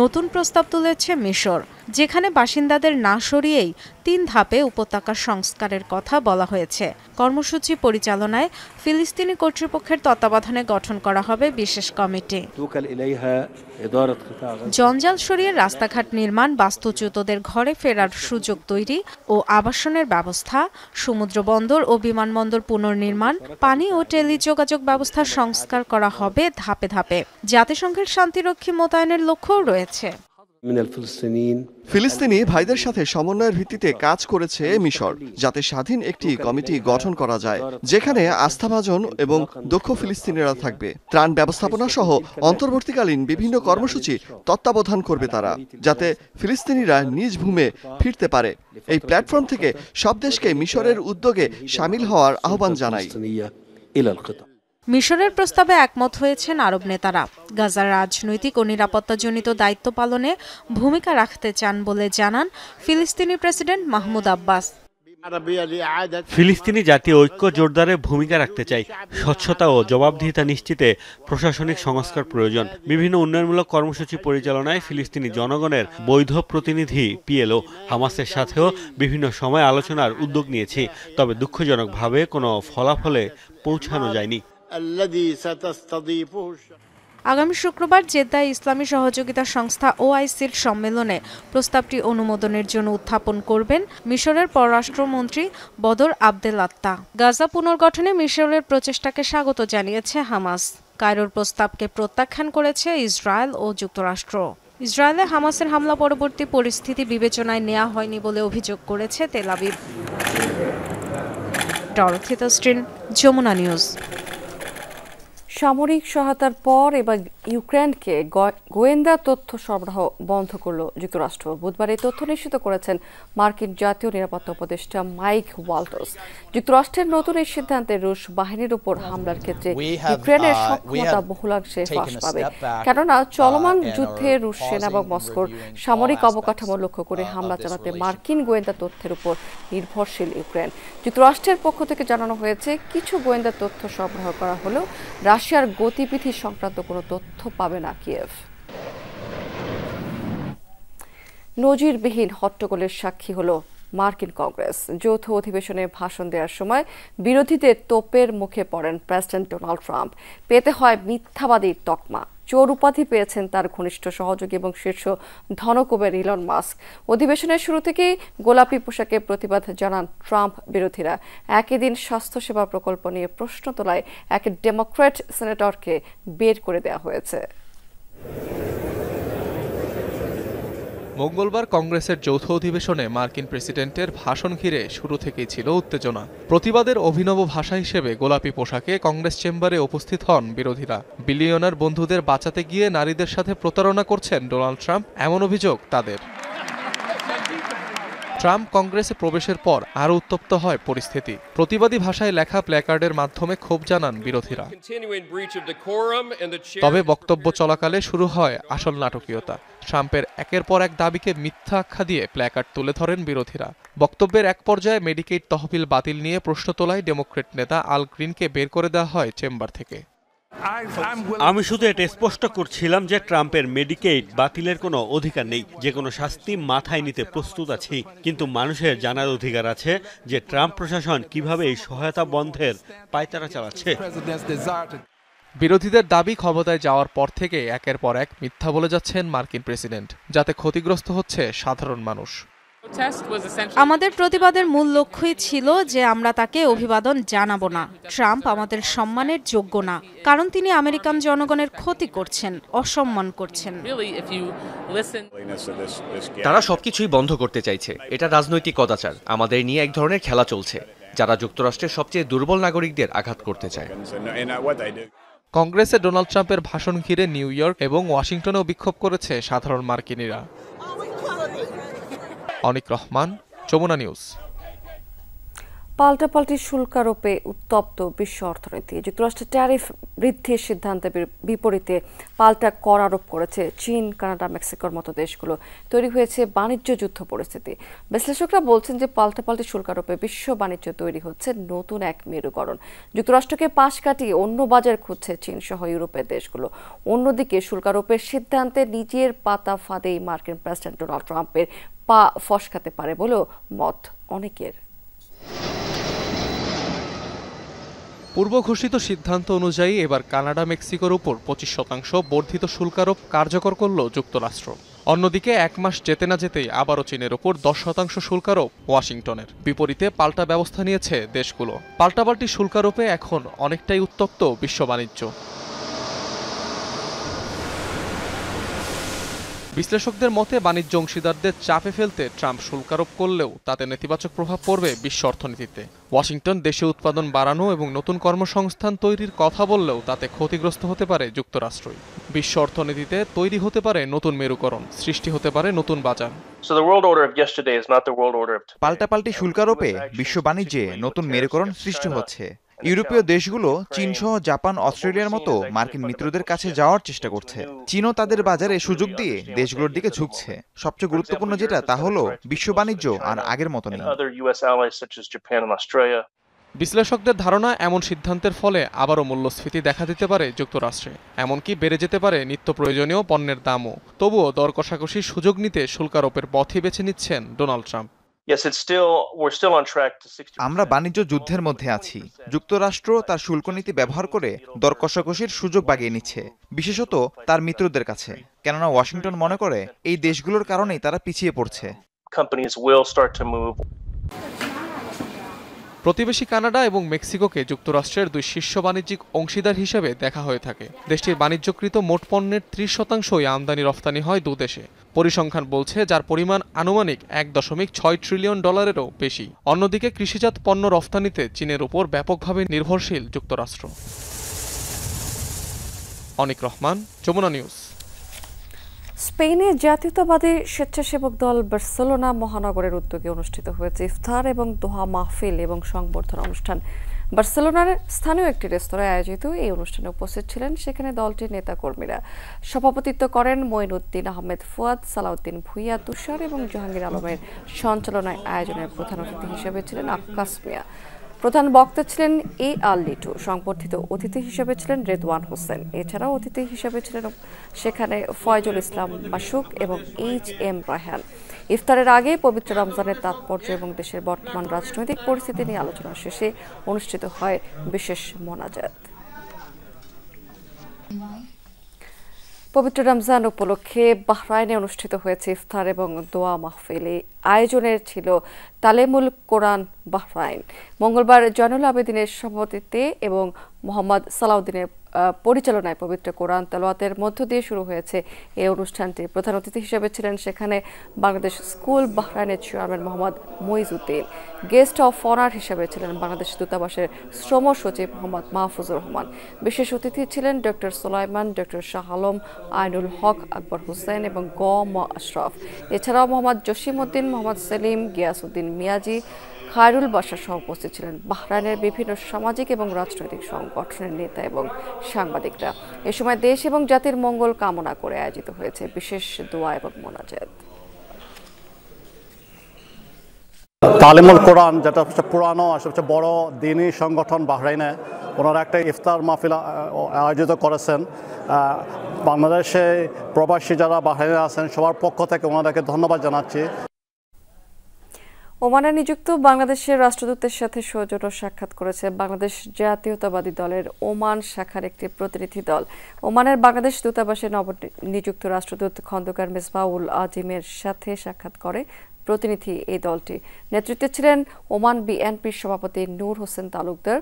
নতুন প্রস্তাব তুলেছে মিশর, যেখানে বাসিন্দাদের না সরিয়েই 3 ধাপে উপত্যকার সংস্কারের কথা বলা হয়েছে। কর্মসূচি পরিচালনায় ফিলিস্তিনি কর্তৃপক্ষের তত্ত্বাবধানে গঠন করা হবে বিশেষ কমিটি। জঞ্জাল সরিয়ে রাস্তাঘাট নির্মাণ, বাস্তুচ্যুতদের ঘরে ফেরার সুযোগ তৈরি ও আবাসনের ব্যবস্থা, সমুদ্র বন্দর ও বিমানবন্দর পুনর্নির্মাণ, পানি ও টেলিযোগাযোগ ব্যবস্থার সংস্কার করা হবে ধাপে ধাপে। জাতিসংঘের শান্তিরক্ষী মোতায়েনের লক্ষ্যও রয়েছে। ফিলিস্তিনি ভাইদের সাথে সমন্বয়ের ভিত্তিতে কাজ করেছে মিশর, যাতে স্বাধীন একটি কমিটি গঠন করা যায়, যেখানে আস্থাভাজন এবং দক্ষ ফিলিস্তিনিরা থাকবে। ত্রাণ ব্যবস্থাপনা সহ অন্তর্বর্তীকালীন বিভিন্ন কর্মসূচি তত্ত্বাবধান করবে তারা, যাতে ফিলিস্তিনিরা নিজ ভূমে ফিরতে পারে। এই প্ল্যাটফর্ম থেকে সব দেশকে মিশরের উদ্যোগে শামিল হওয়ার আহ্বান জানাই। মিশরের প্রস্তাবে একমত হয়েছেন আরব নেতারা। গাজার রাজনৈতিক ও নিরাপত্তাজনিত দায়িত্ব পালনে ভূমিকা রাখতে চান বলে জানান ফিলিস্তিনি প্রেসিডেন্ট মাহমুদ আব্বাস। ফিলিস্তিনি জাতীয় ঐক্য জোরদারে ভূমিকা রাখতে চাই। স্বচ্ছতা ও জবাবদিহিতা নিশ্চিতে প্রশাসনিক সংস্কার প্রয়োজন। বিভিন্ন উন্নয়নমূলক কর্মসূচি পরিচালনায় ফিলিস্তিনি জনগণের বৈধ প্রতিনিধি পিএলও হামাসের সাথেও বিভিন্ন সময় আলোচনার উদ্যোগ নিয়েছি, তবে দুঃখজনকভাবে কোনো ফলাফলে পৌঁছানো যায়নি। আগামী শুক্রবার জেদ্দায় ইসলামী সহযোগিতা সংস্থা ওআইসির সম্মেলনে প্রস্তাবটি অনুমোদনের জন্য উত্থাপন করবেন মিশরের পররাষ্ট্রমন্ত্রী বদর আবদেল আত্তা। গাজা পুনর্গঠনে মিশরের প্রচেষ্টাকে স্বাগত জানিয়েছে হামাস। কায়রোর প্রস্তাবকে প্রত্যাখ্যান করেছে ইসরায়েল ও যুক্তরাষ্ট্র। ইসরায়েলে হামাসের হামলা পরবর্তী পরিস্থিতি বিবেচনায় নেওয়া হয়নি বলে অভিযোগ করেছে তেল আবিব। ডরথি তস্ট্রিন, যমুনা নিউজ। সামরিক সহায়তার পর এবার ইউক্রেনকে গোয়েন্দা তথ্য সরবরাহ বন্ধ করল যুক্তরাষ্ট্র। বুধবার এই তথ্য নিশ্চিত করেছেন মার্কিন জাতীয় নিরাপত্তা উপদেষ্টা মাইক ওয়ালটস। যুক্তরাষ্ট্রের নতুন এই সিদ্ধান্তে রুশ বাহিনীর উপর হামলার ক্ষেত্রে ইউক্রেনের সক্ষমতা বহুলাংশে হ্রাস পাবে, কেননা চলমান যুদ্ধে রুশ সেনা এবং মস্কোর সামরিক অবকাঠামো লক্ষ্য করে হামলা চালাতে মার্কিন গোয়েন্দা তথ্যের উপর নির্ভরশীল ইউক্রেন। যুক্তরাষ্ট্রের পক্ষ থেকে জানানো হয়েছে, কিছু গোয়েন্দা তথ্য সরবরাহ করা হলেও রাশিয়ার গতিবিধি সংক্রান্ত কোনো তথ্য পাবে না কিয়েভ। নজিরবিহীন হট্টগোলের সাক্ষী হলো মার্কিন কংগ্রেস। যৌথ অধিবেশনে ভাষণ দেওয়ার সময় বিরোধীদের তোপের মুখে পড়েন প্রেসিডেন্ট ডোনাল্ড ট্রাম্প। পেতে হয় মিথ্যাবাদীর তকমা। চোর উপাধি পেয়েছেন তার ঘনিষ্ঠ সহযোগী এবং শীর্ষ ধনকুবের ইলন মাস্ক। অধিবেশনের শুরু থেকেই গোলাপি পোশাকে প্রতিবাদ জানান ট্রাম্প বিরোধীরা। একই দিন স্বাস্থ্যসেবা প্রকল্প নিয়ে প্রশ্ন তোলায় এক ডেমোক্র্যাট সেনেটরকে বের করে দেওয়া হয়েছে। মঙ্গলবার কংগ্রেসের যৌথ অধিবেশনে মার্কিন প্রেসিডেন্টের ভাষণ ঘিরে শুরু থেকেই ছিল উত্তেজনা। প্রতিবাদের অভিনব ভাষা হিসেবে গোলাপি পোশাকে কংগ্রেস চেম্বারে উপস্থিত হন বিরোধীরা। বিলিয়নার বন্ধুদের বাঁচাতে গিয়ে নারীদের সাথে প্রতারণা করছেন ডোনাল্ড ট্রাম্প, এমন অভিযোগ তাদের। ট্রাম্প কংগ্রেসে প্রবেশের পর আরও উত্তপ্ত হয় পরিস্থিতি। প্রতিবাদী ভাষায় লেখা প্ল্যাকার্ডের মাধ্যমে ক্ষোভ জানান বিরোধীরা। তবে বক্তব্য চলাকালে শুরু হয় আসল নাটকীয়তা। ট্রাম্পের একের পর এক দাবিকে মিথ্যা আখ্যা দিয়ে প্ল্যাকার্ড তুলে ধরেন বিরোধীরা। বক্তব্যের এক পর্যায়ে মেডিকেড তহবিল বাতিল নিয়ে প্রশ্ন তোলায় ডেমোক্রেট নেতা আল গ্রিনকে বের করে দেওয়া হয় চেম্বার থেকে। আমি শুধু এটা স্পষ্ট করছিলাম যে ট্রাম্পের মেডিকেড বাতিলের কোনো অধিকার নেই। যে কোনো শাস্তি মাথায় নিতে প্রস্তুত আছি, কিন্তু মানুষের জানার অধিকার আছে যে ট্রাম্প প্রশাসন কিভাবে এই সহায়তা বন্ধের পায়তারা চালাচ্ছে। বিরোধীদের দাবি, ক্ষমতায় যাওয়ার পর থেকে একের পর এক মিথ্যা বলে যাচ্ছেন মার্কিন প্রেসিডেন্ট, যাতে ক্ষতিগ্রস্ত হচ্ছে সাধারণ মানুষ। আমাদের প্রতিবাদের মূল লক্ষ্যই ছিল যে আমরা তাকে অভিবাদন জানাবো না। ট্রাম্প আমাদের সম্মানের যোগ্য না, কারণ তিনি আমেরিকান জনগণের ক্ষতি করছেন, অসম্মান করছেন। তারা সবকিছুই বন্ধ করতে চাইছে। এটা রাজনৈতিক কদাচার। আমাদের নিয়ে এক ধরনের খেলা চলছে, যারা যুক্তরাষ্ট্রের সবচেয়ে দুর্বল নাগরিকদের আঘাত করতে চায়। কংগ্রেসে ডোনাল্ড ট্রাম্পের ভাষণ ঘিরে নিউ ইয়র্ক এবং ওয়াশিংটনেও বিক্ষোভ করেছে সাধারণ মার্কিনীরা। অনিক রহমান, যমুনা নিউজ। পাল্টাপাল্টি শুল্ক আরোপে উত্তপ্ত বিশ্ব অর্থনীতি। যুক্তরাষ্ট্রের ট্যারিফ বৃদ্ধির সিদ্ধান্তের বিপরীতে পাল্টা কর আরোপ করেছে চীন, কানাডা, মেক্সিকোর মতো দেশগুলো। তৈরি হয়েছে বাণিজ্য যুদ্ধ পরিস্থিতি। বিশ্লেষকরা বলছেন যে পাল্টাপাল্টি শুল্ক আরোপে বিশ্ব বাণিজ্য তৈরি হচ্ছে নতুন এক মেরুকরণ। যুক্তরাষ্ট্রকে পাশ কাটিয়ে অন্য বাজার খুঁজছে চীন সহ ইউরোপের দেশগুলো। অন্যদিকে শুল্ক আরোপের সিদ্ধান্তে নিজের পাতা ফাঁদেই মার্কিন প্রেসিডেন্ট ডোনাল্ড ট্রাম্পের পা ফসকাতে পারে বলেও মত অনেকের। পূর্ব ঘোষিত সিদ্ধান্ত অনুযায়ী এবার কানাডা, মেক্সিকোর উপর 25% বর্ধিত শুল্কারোপ কার্যকর করল যুক্তরাষ্ট্র। অন্যদিকে এক মাস যেতে না যেতেই আবারও চীনের উপর 10% শুল্কারোপ ওয়াশিংটনের। বিপরীতে পাল্টা ব্যবস্থা নিয়েছে দেশগুলো। পাল্টাপাল্টি শুল্কারোপে এখন অনেকটাই উত্তপ্ত বিশ্ব বাণিজ্য। বিশ্লেষকদের মতে বাণিজ্য অংশীদারদের চাপে ফেলতে ট্রাম্প শুল্কারোপ করলেও তাতে নেতিবাচক প্রভাব পড়বে বিশ্ব অর্থনীতিতে। ওয়াশিংটন দেশে উৎপাদন বাড়ানো এবং নতুন কর্মসংস্থান তৈরির কথা বললেও তাতে ক্ষতিগ্রস্ত হতে পারে যুক্তরাষ্ট্রই। বিশ্ব অর্থনীতিতে তৈরি হতে পারে নতুন মেরুকরণ, সৃষ্টি হতে পারে নতুন বাজার। পাল্টাপাল্টি শুল্কারোপে বিশ্ব বাণিজ্যে নতুন মেরুকরণ সৃষ্টি হচ্ছে। ইউরোপীয় দেশগুলো চীন সহ জাপান, অস্ট্রেলিয়ার মতো মার্কিন মিত্রদের কাছে যাওয়ার চেষ্টা করছে। চীনও তাদের বাজারে সুযোগ দিয়ে দেশগুলোর দিকে ঝুঁকছে। সবচেয়ে গুরুত্বপূর্ণ যেটা তা হলো বিশ্ব বাণিজ্য আর আগের মতো নেই। বিশ্লেষকদের ধারণা, এমন সিদ্ধান্তের ফলে আবারও মূল্যস্ফীতি দেখা দিতে পারে যুক্তরাষ্ট্রে, এমনকি বেড়ে যেতে পারে নিত্য প্রয়োজনীয় পণ্যের দামও। তবুও দর কষাকষির সুযোগ নিতে শুল্ক আরোপের পথই বেছে নিচ্ছেন ডোনাল্ড ট্রাম্প। আমরা বাণিজ্য যুদ্ধের মধ্যে আছি। যুক্তরাষ্ট্র তার শুল্ক নীতি ব্যবহার করে দর কষাকষির সুযোগ বাগিয়ে নিচ্ছে, বিশেষত তার মিত্রদের কাছে। কেননা ওয়াশিংটন মনে করে এই দেশগুলোর কারণেই তারা পিছিয়ে পড়ছে। প্রতিবেশী কানাডা এবং মেক্সিকোকে যুক্তরাষ্ট্রের দুই শীর্ষ বাণিজ্যিক অংশীদার হিসেবে দেখা হয়ে থাকে। দেশটির বাণিজ্যকৃত মোট পণ্যের 30% আমদানি রফতানি হয় দুদেশে। পরিসংখ্যান বলছে, যার পরিমাণ আনুমানিক $1.6 ট্রিলিয়ন বেশি। অন্যদিকে কৃষিজাত পণ্য রফতানিতে চীনের উপর ব্যাপকভাবে নির্ভরশীল যুক্তরাষ্ট্র। অনিক রহমান, যমুনা নিউজ। স্পেনে জাতীয়তাবাদী স্বেচ্ছাসেবক দল বার্সেলোনা মহানগরের উদ্যোগে অনুষ্ঠিত হয়েছে ইফতার এবং দোহা মাহফিল এবং সংবর্ধনা অনুষ্ঠান। বার্সেলোনার স্থানীয় একটি রেস্তোরাঁয় আয়োজিত এই অনুষ্ঠানে উপস্থিত ছিলেন সেখানে দলটির নেতাকর্মীরা। সভাপতিত্ব করেন মঈনুদ্দিন আহমেদ ফুয়াদ, সালাউদ্দিন ভুইয়া, তুষার এবং জাহাঙ্গীর আলমের সঞ্চালনায় আয়োজনের প্রধান অতিথি হিসেবে ছিলেন আক্কাস মিয়া। প্রধান বক্তা ছিলেন এ আর লিটু। সংবর্ধিত অতিথি হিসেবে ছিলেন রেদওয়ান হোসেন। এছাড়াও অতিথি হিসেবে ছিলেন সেখানে ফয়জুল ইসলাম মাসুক এবং HM রায়হান। ইফতারের আগে পবিত্র রমজানের তাৎপর্য এবং দেশের বর্তমান রাজনৈতিক পরিস্থিতি নিয়ে আলোচনা শেষে অনুষ্ঠিত হয় বিশেষ মোনাজাত। পবিত্র রমজান উপলক্ষে বাহরাইনে অনুষ্ঠিত হয়েছে ইফতার এবং দোয়া মাহফিল। আয়োজনের ছিল তালেমুল কোরআন বাহরাইন। মঙ্গলবার জয়নুল আবেদিনের সভাপতিত্বে এবং মোহাম্মদ সালাউদ্দিনের পরিচালনায় পবিত্র কোরআন তেলাওয়াতের মধ্য দিয়ে শুরু হয়েছে এই অনুষ্ঠানটি। প্রধান অতিথি হিসেবে ছিলেন সেখানে বাংলাদেশ স্কুল বাহরাইনের chairman Mohammad Moizuddin. Guest of honour হিসেবে ছিলেন বাংলাদেশ দূতাবাসের শ্রম সচিব মোহাম্মদ মাহফুজুর রহমান। বিশেষ অতিথি ছিলেন ডক্টর সোলাইমান, ডক্টর শাহ আলম, আইনুল হক, আকবর হোসেন এবং গ ম আশরাফ। এছাড়াও মোহাম্মদ জসিমউদ্দিন, মোহাম্মদ সেলিম, গিয়াসউদ্দিন মিয়াজি, খায়রুল বাশার সহ উপস্থিত ছিলেন বাহরাইনের বিভিন্ন সামাজিক এবং রাজনৈতিক সংগঠনের নেতা এবং সাংবাদিকরা। এ সময় দেশ এবং জাতির মঙ্গল কামনা করে আয়োজিত হয়েছে বিশেষ দোয়া এবং মোনাজাত। তালিমুল কোরআন, যেটা সবচেয়ে পুরানো আর সবচেয়ে বড় দিনী সংগঠন বাহরাইনে, ওনারা একটা ইফতার মাহফিল আয়োজিত করেছেন। বাংলাদেশে প্রবাসী যারা বাহরাইনে আছেন সবার পক্ষ থেকে ওনাদেরকে ধন্যবাদ জানাচ্ছি। ওমানে নিযুক্ত বাংলাদেশের রাষ্ট্রদূতের সাথে সৌজন্য সাক্ষাৎ করেছে বাংলাদেশ জাতীয়তাবাদী দলের ওমান শাখার একটি প্রতিনিধি দল। ওমানের বাংলাদেশ দূতাবাসে নবনিযুক্ত রাষ্ট্রদূত খন্দকার মেজবাউল আজিমের সাথে সাক্ষাৎ করে প্রতিনিধি এই দলটি। নেতৃত্বে ছিলেন ওমান বিএনপির সভাপতি নূর হোসেন তালুকদার,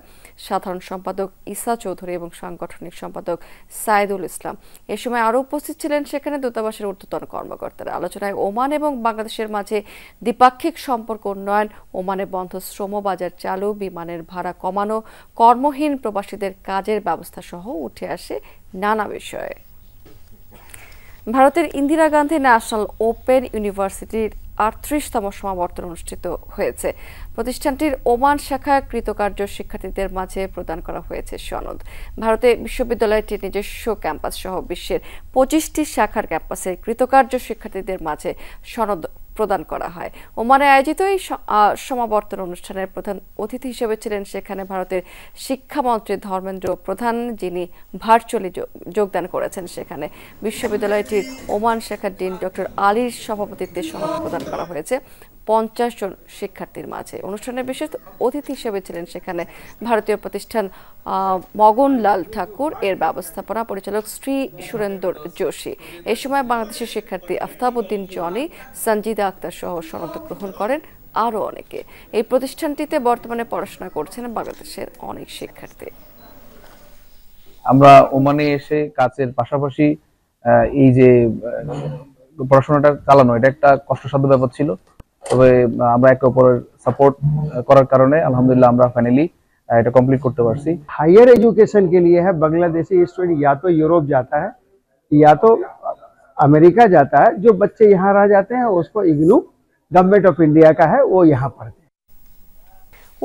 সাধারণ সম্পাদক ইসা চৌধুরী এবং সাংগঠনিক সম্পাদক সাইদুল ইসলাম। এ সময় আরও উপস্থিত ছিলেন সেখানে দূতাবাসের ঊর্ধ্বতন কর্মকর্তারা। আলোচনায় ওমান এবং বাংলাদেশের মাঝে দ্বিপাক্ষিক সম্পর্ক উন্নয়ন, ওমানে বন্ধ শ্রম বাজার চালু, বিমানের ভাড়া কমানো, কর্মহীন প্রবাসীদের কাজের ব্যবস্থা সহ উঠে আসে নানা বিষয়ে। ভারতের ইন্দিরা গান্ধী ন্যাশনাল ওপেন ইউনিভার্সিটির 38তম সমাবর্তন অনুষ্ঠিত হয়েছে। প্রতিষ্ঠানটির ওমান শাখায় কৃতকার্য শিক্ষার্থীদের মাঝে প্রদান করা হয়েছে সনদ। ভারতে বিশ্ববিদ্যালয়টির নিজস্ব ক্যাম্পাস সহ বিশ্বের 25টি শাখার ক্যাম্পাসে কৃতকার্য শিক্ষার্থীদের মাঝে সনদ প্রদান করা হয়। ওমানে আয়োজিত এই সমাবর্তন অনুষ্ঠানের প্রধান অতিথি হিসেবে ছিলেন সেখানে ভারতের শিক্ষামন্ত্রী ধর্মেন্দ্র প্রধান, যিনি ভার্চুয়ালি যোগদান করেছেন। সেখানে বিশ্ববিদ্যালয়টির ওমান শাখার ডিন ডক্টর আলীর সভাপতিত্বে সনদ প্রদান করা হয়েছে 50 জন শিক্ষার্থীর মাঝে। অনুষ্ঠানের বিশেষ অতিথি হিসেবে ছিলেন সেখানে ভারতীয় প্রতিষ্ঠান মগনলাল ঠাকুর এর ব্যবস্থাপনা পরিচালক শ্রী সুরেন্দর যোশী। এই সময় বাংলাদেশের শিক্ষার্থী আফতাবউদ্দিন জনি, সঞ্জিদা আক্তার সহ সনদ গ্রহণ করেন আরও অনেকে। এই প্রতিষ্ঠানটিতে বর্তমানে পড়াশোনা করছেন বাংলাদেশের অনেক শিক্ষার্থী। আমরা ওমানে এসে কাজের পাশাপাশি এই যে পড়াশোনাটা চালানো, এটা একটা কষ্টসাধ্য ব্যাপার ছিল। তবে আমরা একে অপরের সাপোর্ट করার কারণে আলহামদুলিল্লাহ আমরা ফাইনালি এটা কমপ্লিট করতে পারছি। हायर एजुकेशन के लिए है बांग्लादेशी स्टूडेंट या तो यूरोप जाता है या तो अमेरिका जाता है। जो बच्चे यहाँ रह जाते हैं उसको इग्नू गवर्नमेंट ऑफ इंडिया का है, वो यहाँ पढ़ते हैं।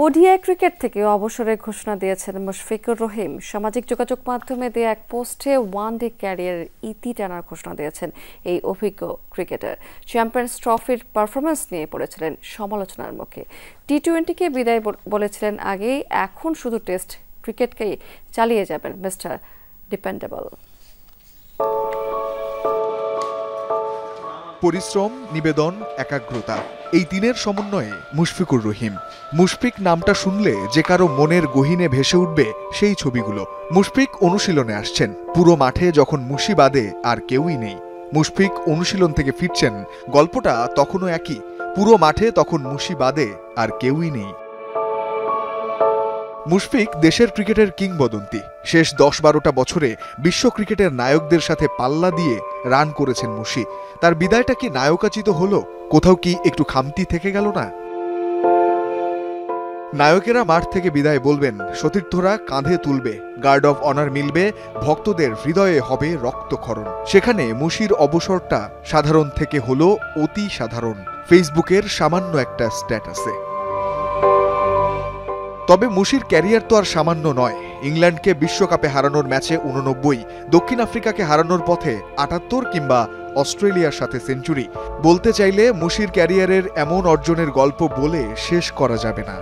ওডিআই ক্রিকেট থেকে অবসরের ঘোষণা দিয়েছেন মুশফিকুর রহিম। সামাজিক যোগাযোগ মাধ্যমে দেয়া এক পোস্টে ওয়ানডে ক্যারিয়ারের ইতি টানার ঘোষণা দিয়েছেন এই অভিজ্ঞ ক্রিকেটার। চ্যাম্পিয়ন্স ট্রফির পারফরমেন্স নিয়ে পড়েছিলেন সমালোচনার মুখে। টি-20কে বিদায় বলেছিলেন আগেই, এখন শুধু টেস্ট ক্রিকেটকেই চালিয়ে যাবেন মিস্টার ডিপেন্ডেবল। পরিশ্রম, নিবেদন, একাগ্রতা, এই তিনের সমন্বয়ে মুশফিকুর রহিম। মুশফিক নামটা শুনলে যে কারো মনের গহীনে ভেসে উঠবে সেই ছবিগুলো। মুশফিক অনুশীলনে আসছেন, পুরো মাঠে যখন মুশি বাদে আর কেউই নেই। মুশফিক অনুশীলন থেকে ফিরছেন, গল্পটা তখনও একই, পুরো মাঠে তখন মুশি বাদে আর কেউই নেই। মুশফিক দেশের ক্রিকেটের কিংবদন্তি। শেষ 10-12টা বছরে বিশ্ব ক্রিকেটের নায়কদের সাথে পাল্লা দিয়ে রান করেছেন মুশি। তার বিদায়টা কি নায়কাচিত হলো? কোথাও কি একটু খামতি থেকে গেল না? নায়কেরা মাঠ থেকে বিদায় বলবেন, সতীর্থরা কাঁধে তুলবে, গার্ড অফ অনার মিলবে, ভক্তদের হৃদয়ে হবে রক্তক্ষরণ। সেখানে মুশির অবসরটা সাধারণ থেকে হলো অতি সাধারণ, ফেসবুকের সামান্য একটা স্ট্যাটাসে। তবে মুশির ক্যারিয়ার তো আর সামান্য নয়। ইংল্যান্ডকে বিশ্বকাপে হারানোর ম্যাচে 89, দক্ষিণ আফ্রিকাকে হারানোর পথে 78 কিংবা অস্ট্রেলিয়ার সাথে সেঞ্চুরি। বলতে চাইলে মুশির ক্যারিয়ারের এমন অর্জনের গল্প বলে শেষ করা যাবে না।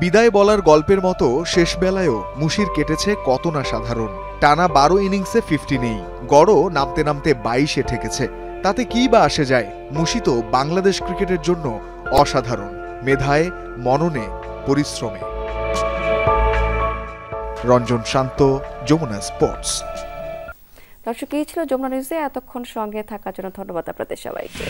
বিদায় বলার গল্পের মতো শেষ বেলায়ও মুশির কেটেছে কত না সাধারণ। টানা 12 ইনিংসে 50 নেই, গড়ও নামতে নামতে 22-এ ঠেকেছে। তাতে কি বা আসে যায়? মুশি তো বাংলাদেশ ক্রিকেটের জন্য অসাধারণ, মেধায়, মননে, পরিশ্রমে। রঞ্জন শান্ত, যমুনা স্পোর্টস। দর্শক, এই ছিল যমুনা নিউজে এতক্ষণ সঙ্গে থাকার জন্য ধন্যবাদ আপনাদের সবাইকে।